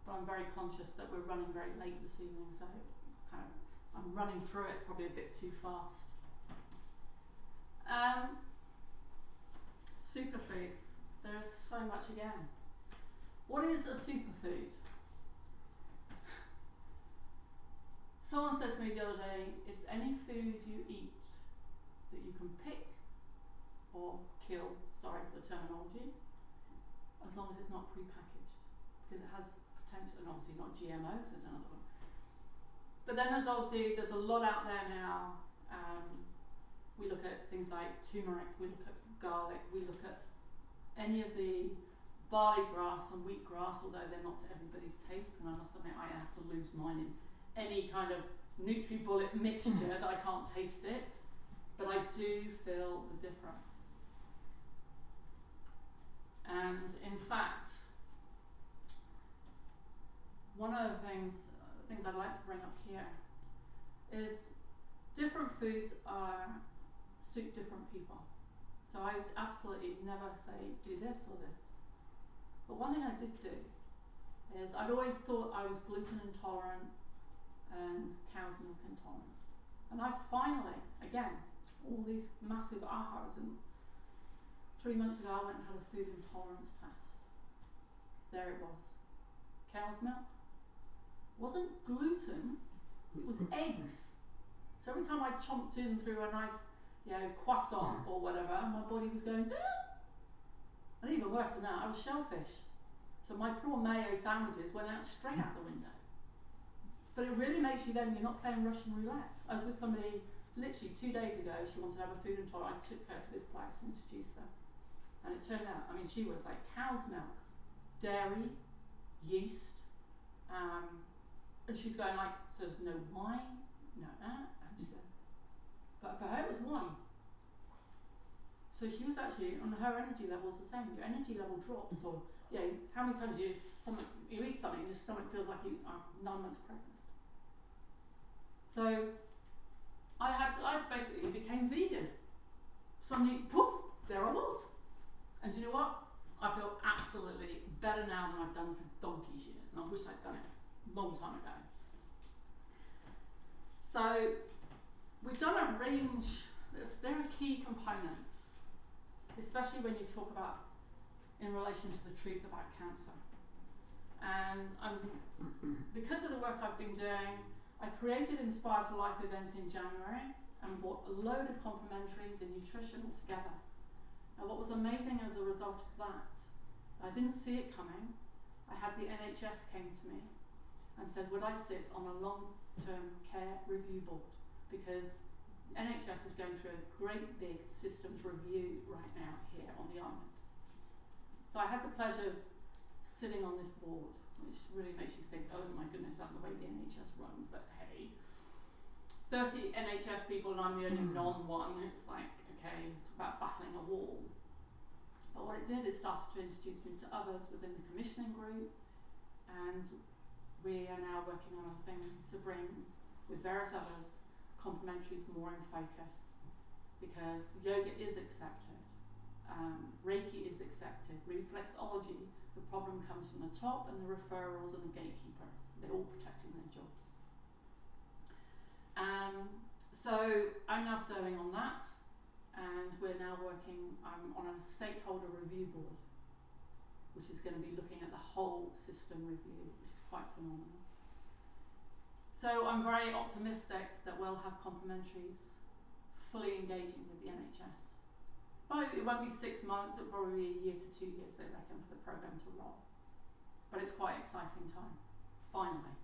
but I'm very conscious that we're running very late this evening, so I'm running through it probably a bit too fast. Superfoods. There's so much again. What is a superfood? Someone said to me the other day, it's any food you eat that you can pick or kill, sorry for the terminology, as long as it's not pre-packaged, because it has potential, and obviously not GMOs, there's another one. But then there's a lot out there now. We look at things like turmeric, we look at garlic, we look at any of the barley grass and wheatgrass, although they're not to everybody's taste, and I must admit I have to lose mine in any kind of NutriBullet mixture that I can't taste it, but I do feel the difference. And in fact, one of the things I'd like to bring up here is different foods suit different people. So I would absolutely never say do this or this. But one thing I did do is I'd always thought I was gluten intolerant and cow's milk intolerant. And I finally, again, all these massive ahas, and 3 months ago I went and had a food intolerance test. There it was. Cow's milk. It wasn't gluten, it was eggs. So every time I chomped in through a nice, croissant or whatever, my body was going, and even worse than that, I was shellfish. So my prawn mayo sandwiches went out straight out the window. But it really makes you then, you're not playing Russian roulette. I was with somebody literally 2 days ago, she wanted to have a food intolerance. I took her to this place and introduced her. And it turned out, she was like cow's milk, dairy, yeast, and she's going like, so there's no wine, no that, and she's going, but for her it was wine. So she was actually, on her energy level is the same. Your energy level drops, or how many times you eat something and your stomach feels like you are 9 months pregnant. So I basically became vegan. Suddenly, poof, there I was. And do you know what? I feel absolutely better now than I've done for donkey's years, and I wish I'd done it a long time ago. So we've done a range. There are key components, especially when you talk about in relation to the truth about cancer. And because of the work I've been doing, I created Inspired for Life event in January and brought a load of complementaries and nutrition all together. Now what was amazing as a result of that, I didn't see it coming. I had the NHS came to me and said, would I sit on a long-term care review board? Because NHS is going through a great big systems review right now here on the island. So I had the pleasure of sitting on this board, which really makes you think, oh my goodness, that's the way the NHS runs, but hey. 30 NHS people and I'm the only non-one. It's like, okay, talk about battling a wall. But what it did is started to introduce me to others within the commissioning group, and we are now working on a thing to bring, with various others, complementaries more in focus, because yoga is accepted Reiki is accepted. Reflexology, the problem comes from the top, and the referrals and the gatekeepers. They're all protecting their jobs. So I'm now serving on that, and we're now working on a stakeholder review board, which is going to be looking at the whole system review, which is quite phenomenal. So I'm very optimistic that we'll have complementaries fully engaging with the NHS. But it won't be 6 months, it'll probably be a year to 2 years, they reckon, for the programme to roll. But it's quite an exciting time, finally.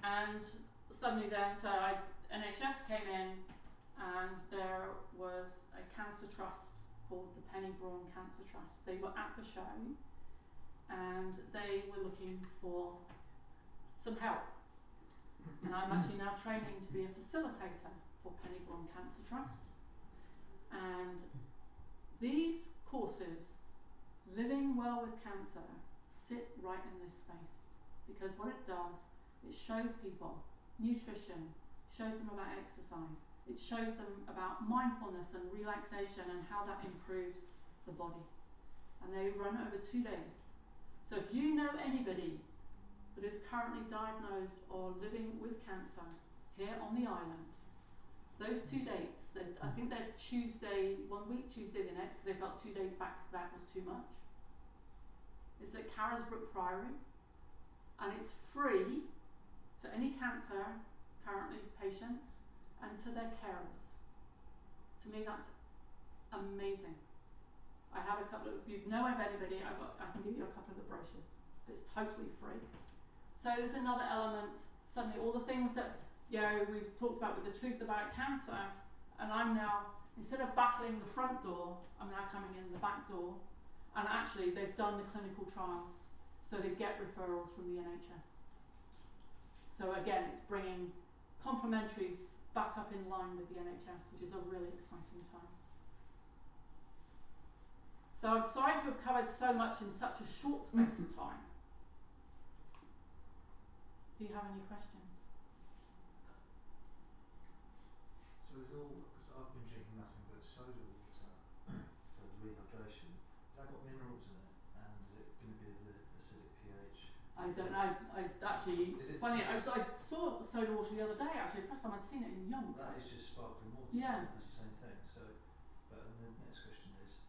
And suddenly then, so NHS came in, and there was a cancer trust called the Penny Braun Cancer Trust. They were at the show, and they were looking for some help. And I'm actually now training to be a facilitator for Penny Braun Cancer Trust. And these courses, Living Well with Cancer, sit right in this space, because what it does, it shows people nutrition, shows them about exercise, it shows them about mindfulness and relaxation and how that improves the body. And they run over 2 days. So if you know anybody that is currently diagnosed or living with cancer here on the island, those 2 dates, I think they're Tuesday, 1 week, Tuesday the next, because they felt 2 days back to back was too much. It's at Carisbrooke Priory, and it's free to any cancer currently patients and to their carers. To me, that's amazing. I have a couple of, if you know of anybody, I can give you a couple of the brochures. It's totally free. So there's another element, suddenly all the things that we've talked about with the truth about cancer, and I'm now, instead of battling the front door, I'm now coming in the back door, and actually they've done the clinical trials, so they get referrals from the NHS. So again, it's bringing complementaries back up in line with the NHS, which is a really exciting time. So I'm sorry to have covered so much in such a short space of time. Do you have any questions? So it's all, because I've been drinking nothing but soda water for the rehydration. Has that got minerals in it? And is it going to be the acidic pH? I don't know. I actually, it's funny, I saw soda water the other day, actually, the first time I'd seen it in Young. That is just sparkling water. Yeah. It's the same thing. So, but the next question is,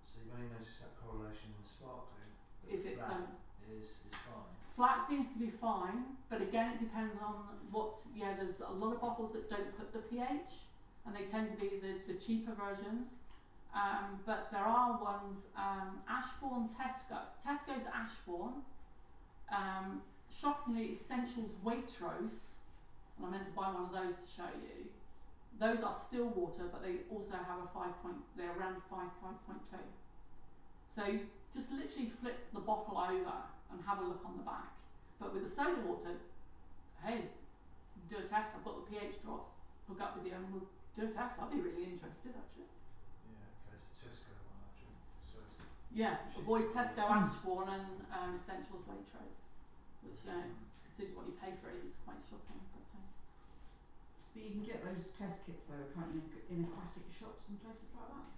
so you've only noticed that correlation in the sparkling, but is it flat is fine? Flat seems to be fine, but again, it depends on what, there's a lot of bottles that don't put the pH, and they tend to be the cheaper versions. But there are ones, Ashbourne Tesco's Ashbourne, shockingly Essentials Waitrose, and I meant to buy one of those to show you. Those are still water, but they also have they're around 5.2. So just literally flip the bottle over and have a look on the back. But with the soda water, hey, do a test. I've got the pH drops. Hook up with you and we'll do a test. I'd be really interested, actually. Yeah, okay, it's the Tesco one I drink. So it's avoid Tesco Ashbourne and Essentials Waitrose, which consider what you pay for it is quite shocking. But you can get those test kits though, can't you, in aquatic shops and places like that?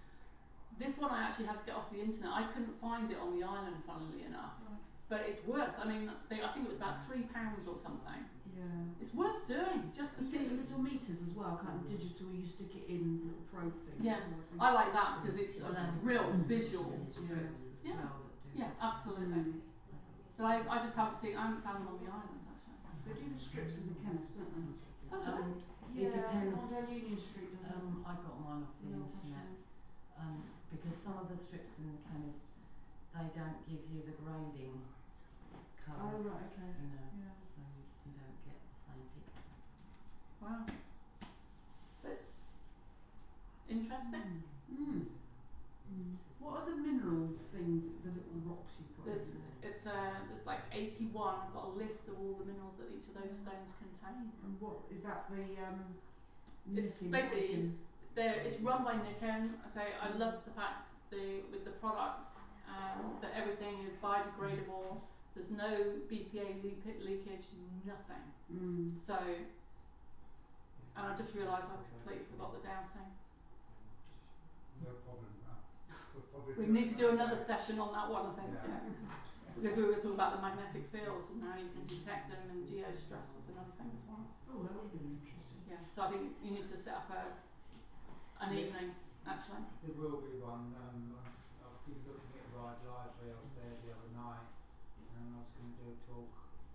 This one I actually had to get off the internet. I couldn't find it on the island, funnily enough. Right. But it's worth, I think it was about £3 or something. Yeah. It's worth doing, just to You see. get the little meters as well, kind of digital, you stick it in little probe things. Yeah, sort of thing. I like that because it's a real visual. Strips as Yeah. well that do Yeah, this. absolutely. So I just haven't found them on the island, actually. They do the strips in the chemist, don't they? Oh, do they? It depends. On Union Street does it. I got mine off the No, internet, because some of the strips in the chemist, they don't give you the grading Oh, colours, right, okay. Yeah. so you don't get the same picture. Wow. But interesting. What are the mineral things, the little rocks you've got? There's like 81. I've got a list of all the minerals that each of those stones contain. And what is that? The It's nicking, basically nicking? it's run by Nikken. I love the fact with the products that everything is biodegradable. There's no BPA leakage, nothing. So, and I just realised I completely forgot the dowsing. no problem. We'll probably We need to do another session on that one, I think. Yeah. Because we were talking about the magnetic fields and how you can detect them and geostress is another thing as well. Oh, that would be interesting. Yeah, so I think you need to set up an evening, actually. There will be one. I've been looking at Ride Library. I was there the other night, and I was going to do a talk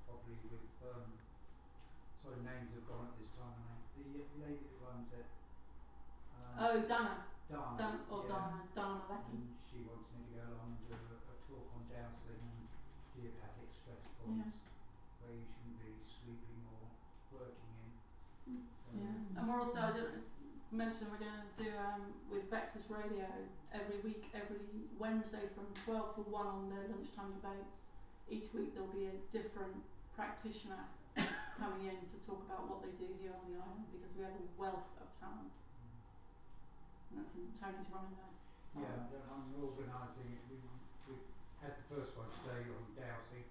probably with. Sorry, names have gone at this time. The lady that runs it. Dana. Dana. Dana Lecky. And she wants me to go along and do a talk on dowsing and geopathic stress points where you shouldn't be sleeping or working in. Yeah, and we're also, I didn't mention, we're going to do with Vectus Radio every week, every Wednesday from 12 to 1 on their lunchtime debates. Each week there'll be a different practitioner coming in to talk about what they do here on the island, because we have a wealth of talent. And that's Tony's running those. So. Yeah, I'm organising it. We had the first one today on dowsing.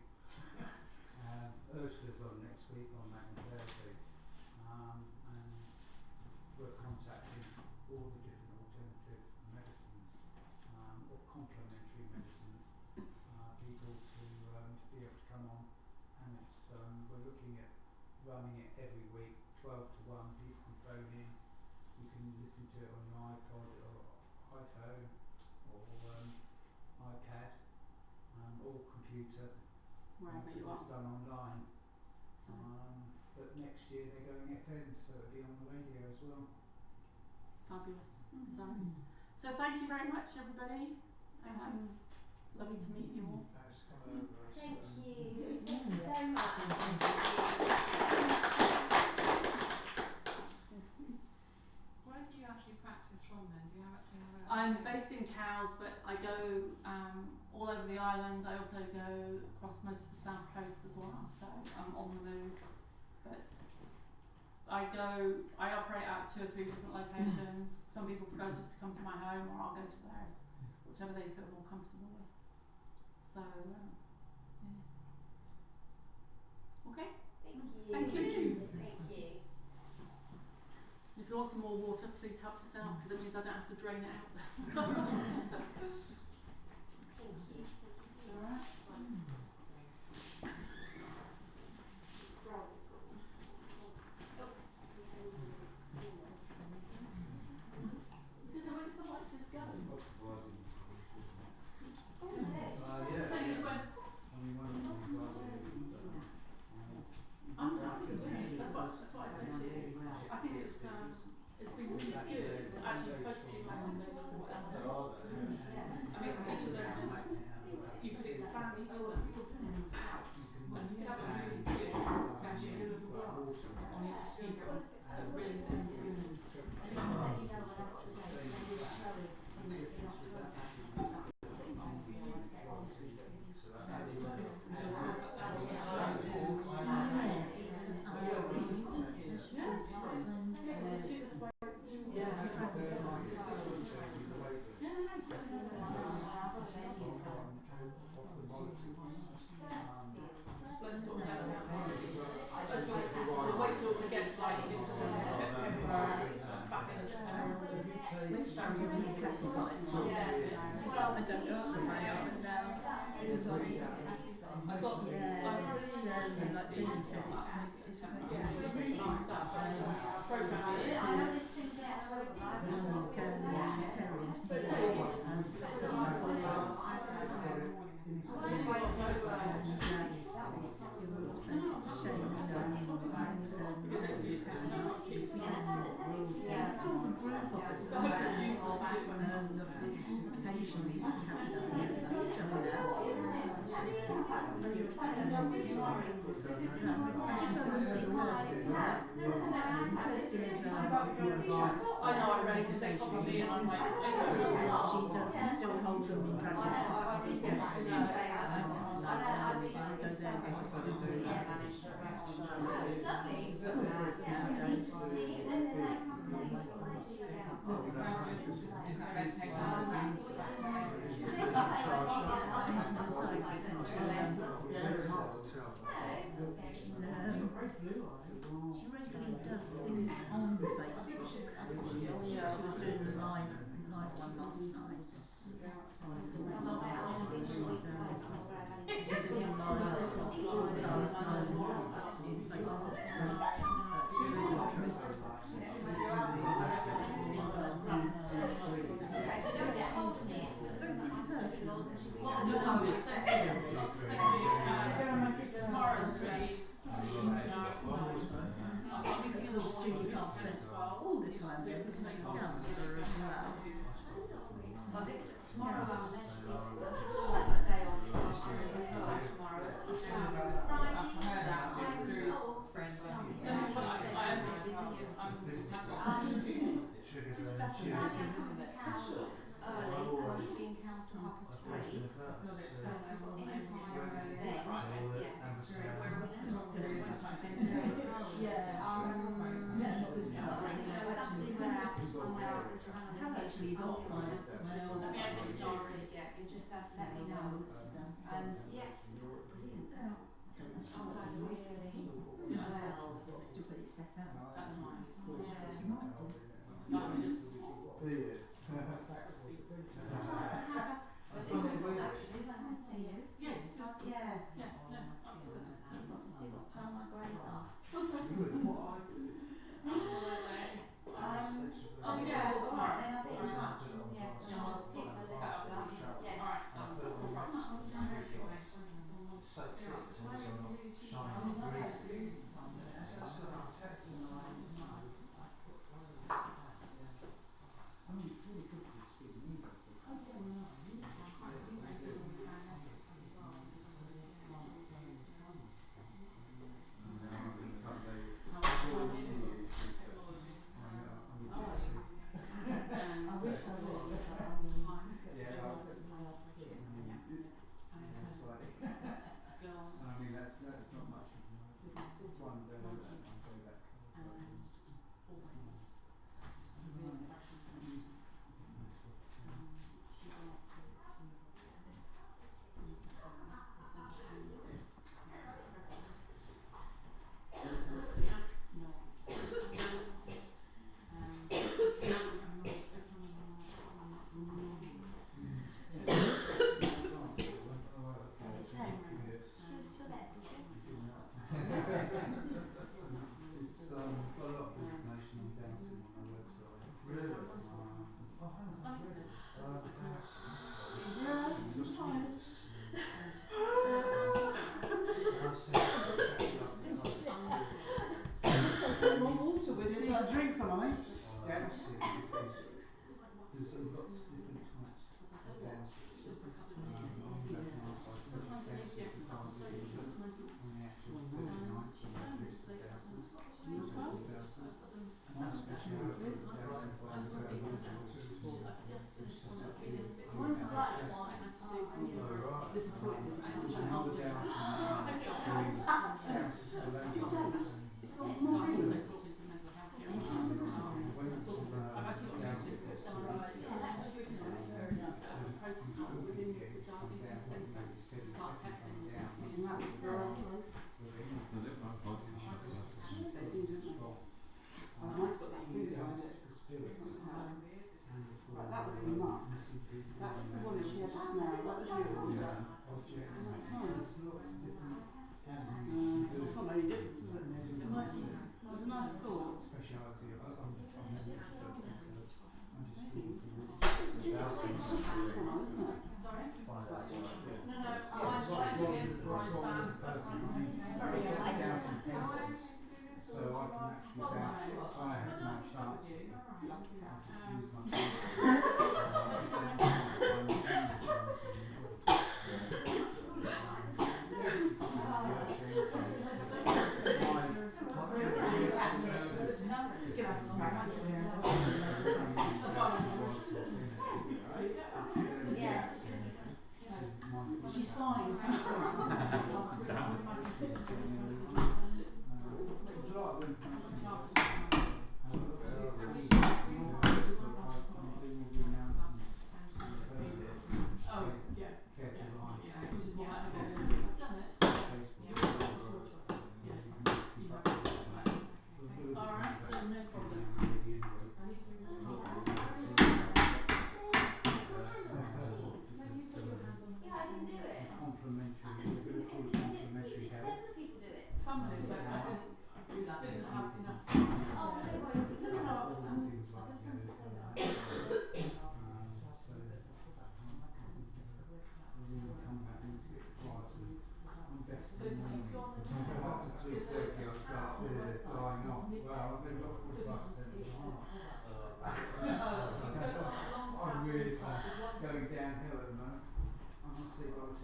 Ursula's on next week on magnetotherapy. And we're contacting all the different alternative medicines or complementary medicines, people to be able to come on. And it's we're looking at running it every week, 12 to 1. People can phone in. You can listen to it on your iPod or iPhone or iPad or computer. Wherever you are. It's done online. So. But next year they're going FM, so it'll be on the radio as well. Fabulous. So thank you very much, everybody. Lovely to meet you all. Thank you. Thank you so much. Where do you actually practice from then? Do you actually have a... I'm based in Cowes, but I go all over the island. I also go across most of the south coast as well, so I'm on the move. But I operate out 2 or 3 different locations. Some people prefer just to come to my home, or I'll go to theirs, whichever they feel more comfortable with. So, yeah. Okay. Thank you. Thank you. Thank you. If you want some more water, please help yourself, because it means I don't have to drain it out. Thank you. Alright. Where did the light just go? So you just went. I'm happy with it. That's what I said to you. I think it's been really good. It's actually focusing on those 4 elements. I mean, each of them, you could expand each of them. And you could have a really good session on each piece. Really good. I know, I'm ready to take on me and I'm like, She does still hold them in she regularly does things on Facebook. She was doing live had one last night. All the time, there was no counselor as well. I think tomorrow I'll let you like a day off tomorrow. Actually got my you just have to let me know. And yes, that's brilliant. Well, still got it set out. That's fine. Do you?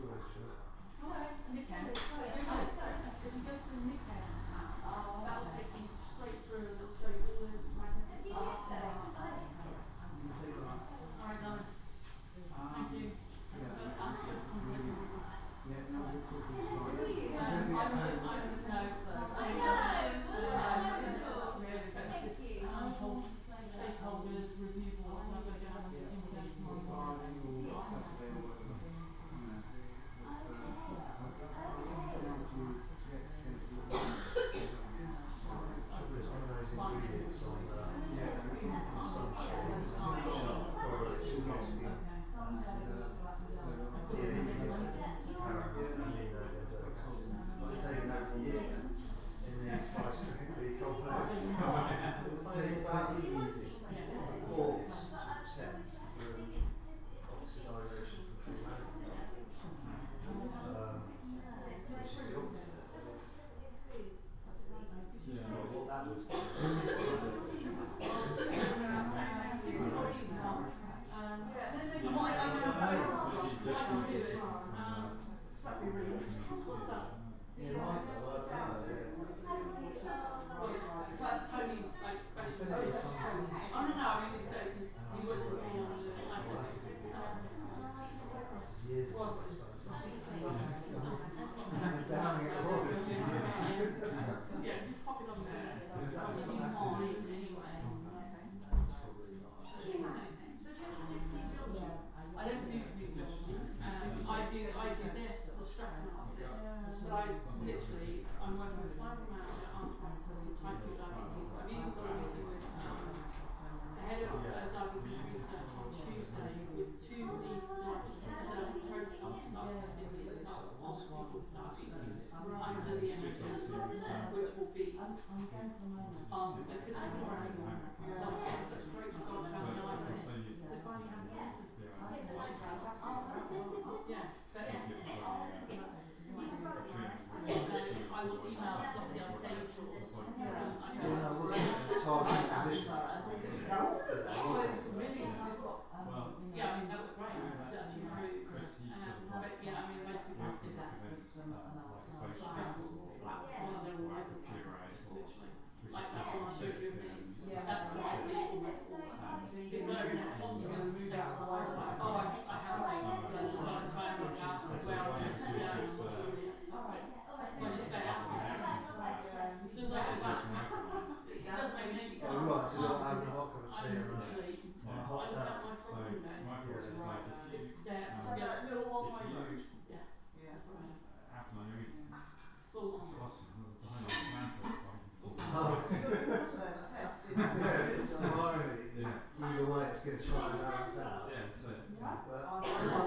Alright, Nick Hand. If you go to the Nick Hand, that will take you straight through and it'll show you all the magnetic stuff. Alright, darling. Thank you. Stakeholders review board. I'm going to have this in again tomorrow because it's, I don't know where you are, but here there's a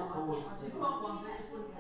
lot more ski towers, probably if you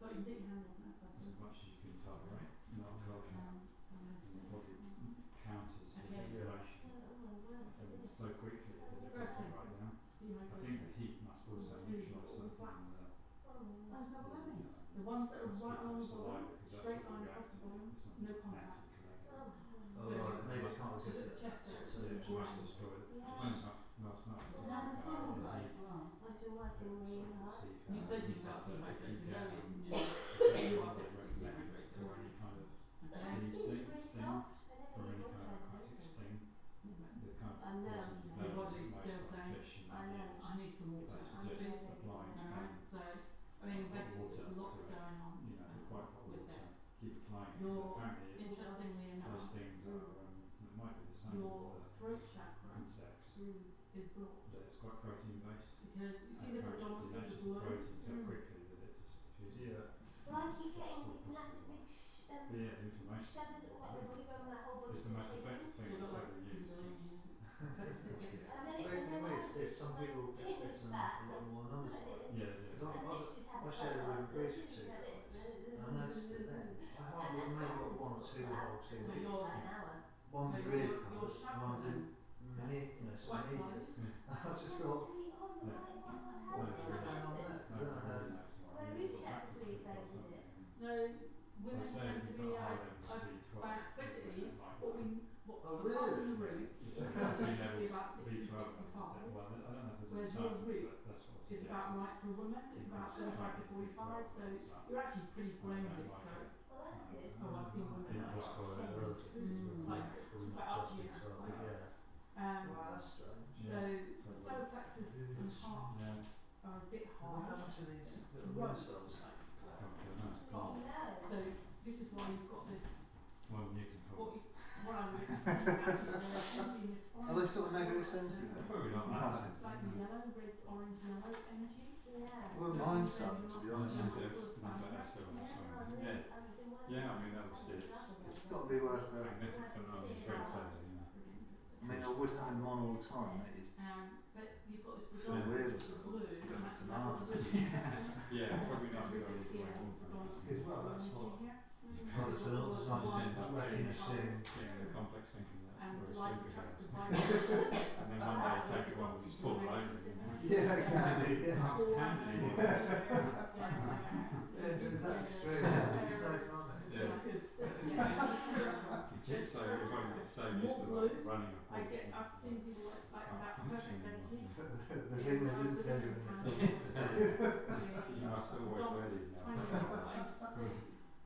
So you can get your hand off now. As much as you can tolerate, not culture. The body counters the regulation so quickly that it First thing. right now. I think the heat must also neutralise something in the Oh, is that what that means? The ones that are right along the bottom, straight line across the bottom, no contact. Oh, right, maybe it's not So resistant. the chest So area. it must destroy it. Depends how last night. You said you felt dehydrated earlier, didn't you? You are dehydrated for any kind of sting or any kind of aquatic sting. The kind of causes Your burns body's most still like saying, fish and I need some water. they suggest applying Alright, so, I mean, basically there's lots to it. going on You know, quite hot with water. this. Keep applying it because Your, apparently it's interestingly those enough, things are it might be the same your for throat chakra insects. is blocked. But it's quite protein based. Because you see the abdominal It detaches the protein so quickly that it just diffuses. Yeah. But I keep getting these massive big Yeah, the inflammation. shudders all over my body when my whole body It's the most effective thing You've I've got ever like used. And then Wait, then wait, I there's some people get bitten a lot more than others. Yeah, I shared a room with Bruce for 2 nights, and I noticed it then. I hardly maybe got 1 or 2 the whole 2 So weeks. you're, One was so really your cold, and one was chakras in many, some easy. I just thought, what's going on there? Because then I heard, no, women tend to be basically what oh the really? root is about 60 to 65, whereas your root is about right for a woman, it's about 35 to 45, so you're actually pretty grounded, so I've seen women That's quite a lot. it's like quite up here, it's like, Wow, that's strange. so the solar plexus and heart are a bit Well, how hard. much are these little Right. moon cells? So this is why you've got this, One Newton what for. I'm actually in this Are they sort of mega expensive? Probably not that. It's like yellow, red, orange, yellow energy. Well, mine's some, to be honest. Yeah, I mean obviously it's It's got to be worth the. magnetic technology is very clever, you know. I mean, I would have them on all the time. But you've got this Feel weird or predominance of something. blue, To go and with actually the that was a really interesting Yeah, probably not with because this here, it's like all As well, that's energy what- here. Well, it's an old design stand up working getting machine. the complex thinking that And we're a light super attracts the guys. vibration. And then one day take it one just fall over, you know. Yeah, exactly. Yeah. That's handy. Yeah, it was that extreme. It was so fun. Yeah. You get so everybody gets so used to like running a pool. I've seen people like that perfect energy. The thing they didn't tell you when you said it. You must always wear these now.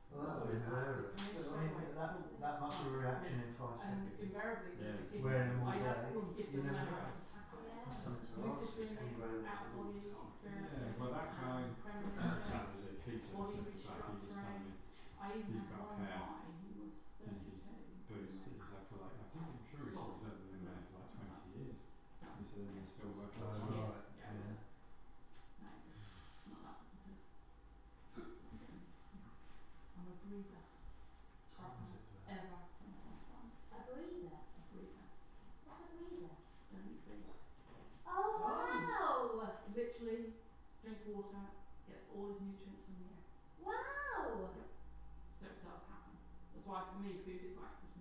Well, that would be hilarious. I mean, that much of a reaction in 5 And seconds. invariably there's a gift. Wearing them all I day, have to give you them never an know. hour to tackle it. That's something to Lucid ask. dreaming, Anyway, out of body experiences, Yeah, well that guy, premonition, chap was at Peter, body he was telling restructuring. me I even he's had got one hair guy who was and his 32. boots he's had for like, I think I'm sure he's been there for like 20 years. He said he's still working on it. Right. Yeah. Yeah. No, it's not that. I'm a breather. Ever. A breather. A breather. What's a breather? Don't breathe. Oh wow! Literally drinks water, gets all his nutrients from the air. Wow! So it does happen. That's why for me food is like this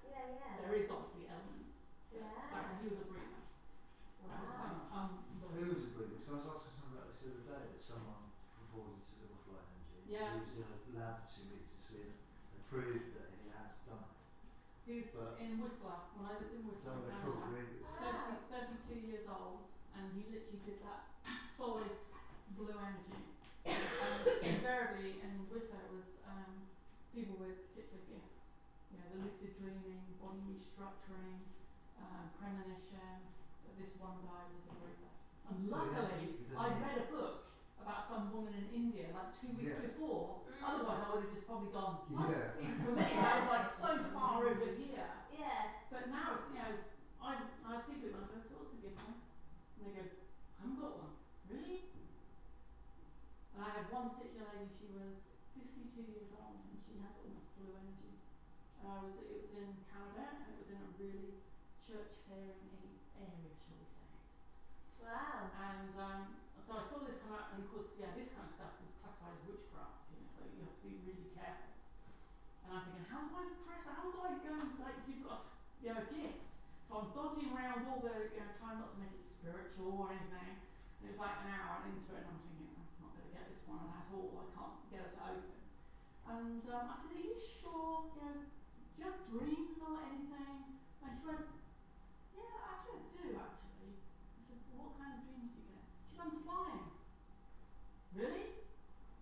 Yeah. there is obviously elements. Yeah. Like he was a breather. When I was like, Who was a breather? Because I was asking someone about this the other day that someone reported to the flight energy. Yeah. He was in a lab for 2 weeks to see it and proved that he had done it. he was in Whistler, when I lived in So Whistler, they're Canada. called breathers. 32 years old, and he literally did that solid blue energy. And invariably in Whistler was people with particular gifts. You know, the lucid dreaming, body restructuring, premonitions. But this one guy was a breather. And So luckily, he I doesn't- read a book about some woman in India like 2 weeks Yeah. before. Otherwise, I would have just probably gone. What? Yeah. Even for me, that was like so far over here. Yeah. But now it's, you know, I see people and I go, so what's the gift then? And they go, I haven't got one. Really? And I had one particular lady, she was 52 years old and she had almost blue energy. It was in Canada and it was in a really church faring area, shall we say. Wow. And so I saw this come out, and of course, yeah, this kind of stuff is classified as witchcraft, you know, so you have to be really careful. And I'm thinking, how do I go, like, you've got a gift. So I'm dodging around all the, trying not to make it spiritual or anything. And it was like an hour into it, and I'm thinking, I'm not going to get this one at all, I can't get it to open. And I said, are you sure, do you have dreams or anything? And she went, yeah, actually I do, actually. I said, well, what kind of dreams do you get? She went, I'm flying. Really?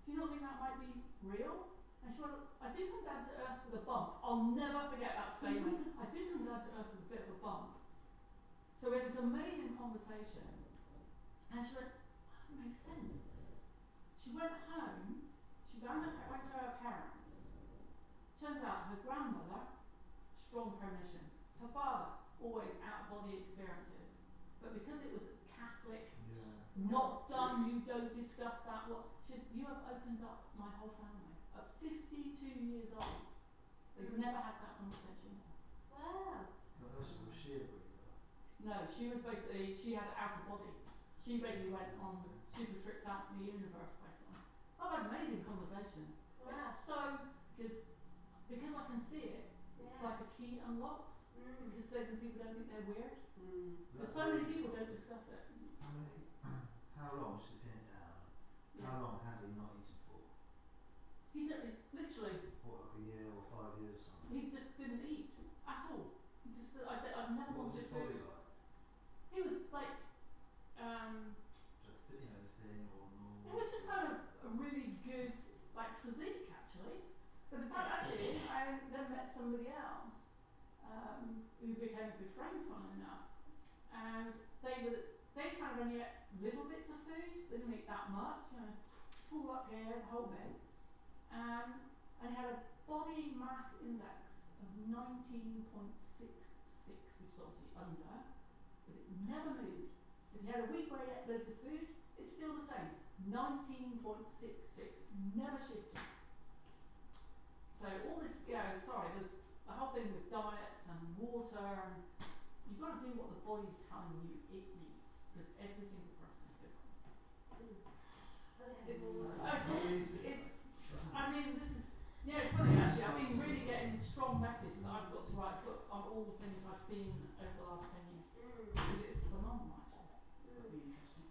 Do you not think that might be real? And she went, I do come down to earth with a bump. I'll never forget that statement. I do come down to earth with a bit of a bump. So we had this amazing conversation. And she went, that makes sense. She went home, she went to her parents. Turns out her grandmother, strong premonitions. Her father, always out-of-body experiences. But because it was Catholic, not done, you don't discuss that. You have opened up my whole family. At 52 years old, they've never had that conversation. Wow. Well, Ursula, was she a breather? No, she was basically, she had out of body. She regularly went on super trips out to the universe, basically. I've had amazing conversations. Wow. It's so, because I can see it, it's like a key unlocks. Because so many people don't think they're weird. Because so many people don't discuss it. How long, just to pin it down, how long had he not eaten for? He literally. What, like a year or 5 years or something? He just didn't eat at all. He just, I've never What was wanted his body food. like? He was like, Just, thin or normal? it was just kind of a really good, like, physique actually. But in fact, actually, I then met somebody else who became a good friend, funnily enough, and they kind of only ate little bits of food. They didn't eat that much, all up here, the whole bit. And he had a body mass index of 19.66, which is obviously under, but it never moved. If he had a week where he ate loads of food, it's still the same. 19.66, never shifted. So all this, there's the whole thing with diets and water, and you've got to do what the body's telling you it needs, because every single person is different. It's funny actually, I've been really getting strong message that I've got to write a book on all the things I've seen over the last 10 years. It's phenomenal actually. That'd be interesting.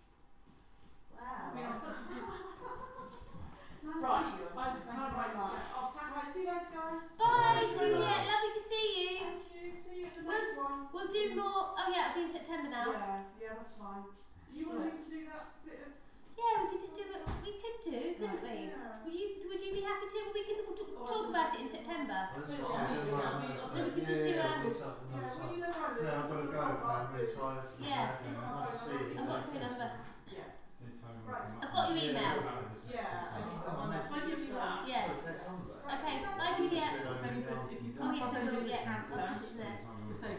Wow. I mean, I'm such a Nice right, to meet you. I'm kind of right now. Right, see you guys, guys. Bye, Juliet. Lovely to see you. Thank you. See you at the next one. We'll do more. Oh yeah, it'll be in September now. Yeah, that's fine. Do you want me to do that bit of? Yeah, we could just do it. We could do, couldn't we? Yeah. Would you be happy to? Well, we'll talk about it in September. Well, that's what I'm doing right now. Then we could just do a. Yeah, well, you know what I do. Yeah, I've got to go. I'm really tired. Yeah. Nice to see you. I've got a phone number. Yeah. Right. I've got your email. Yeah. So I give you that. Yeah. So, next on that. Okay. Bye, Juliet. If you Oh yes, I will. Yeah. cancer, I'll put it in there. to say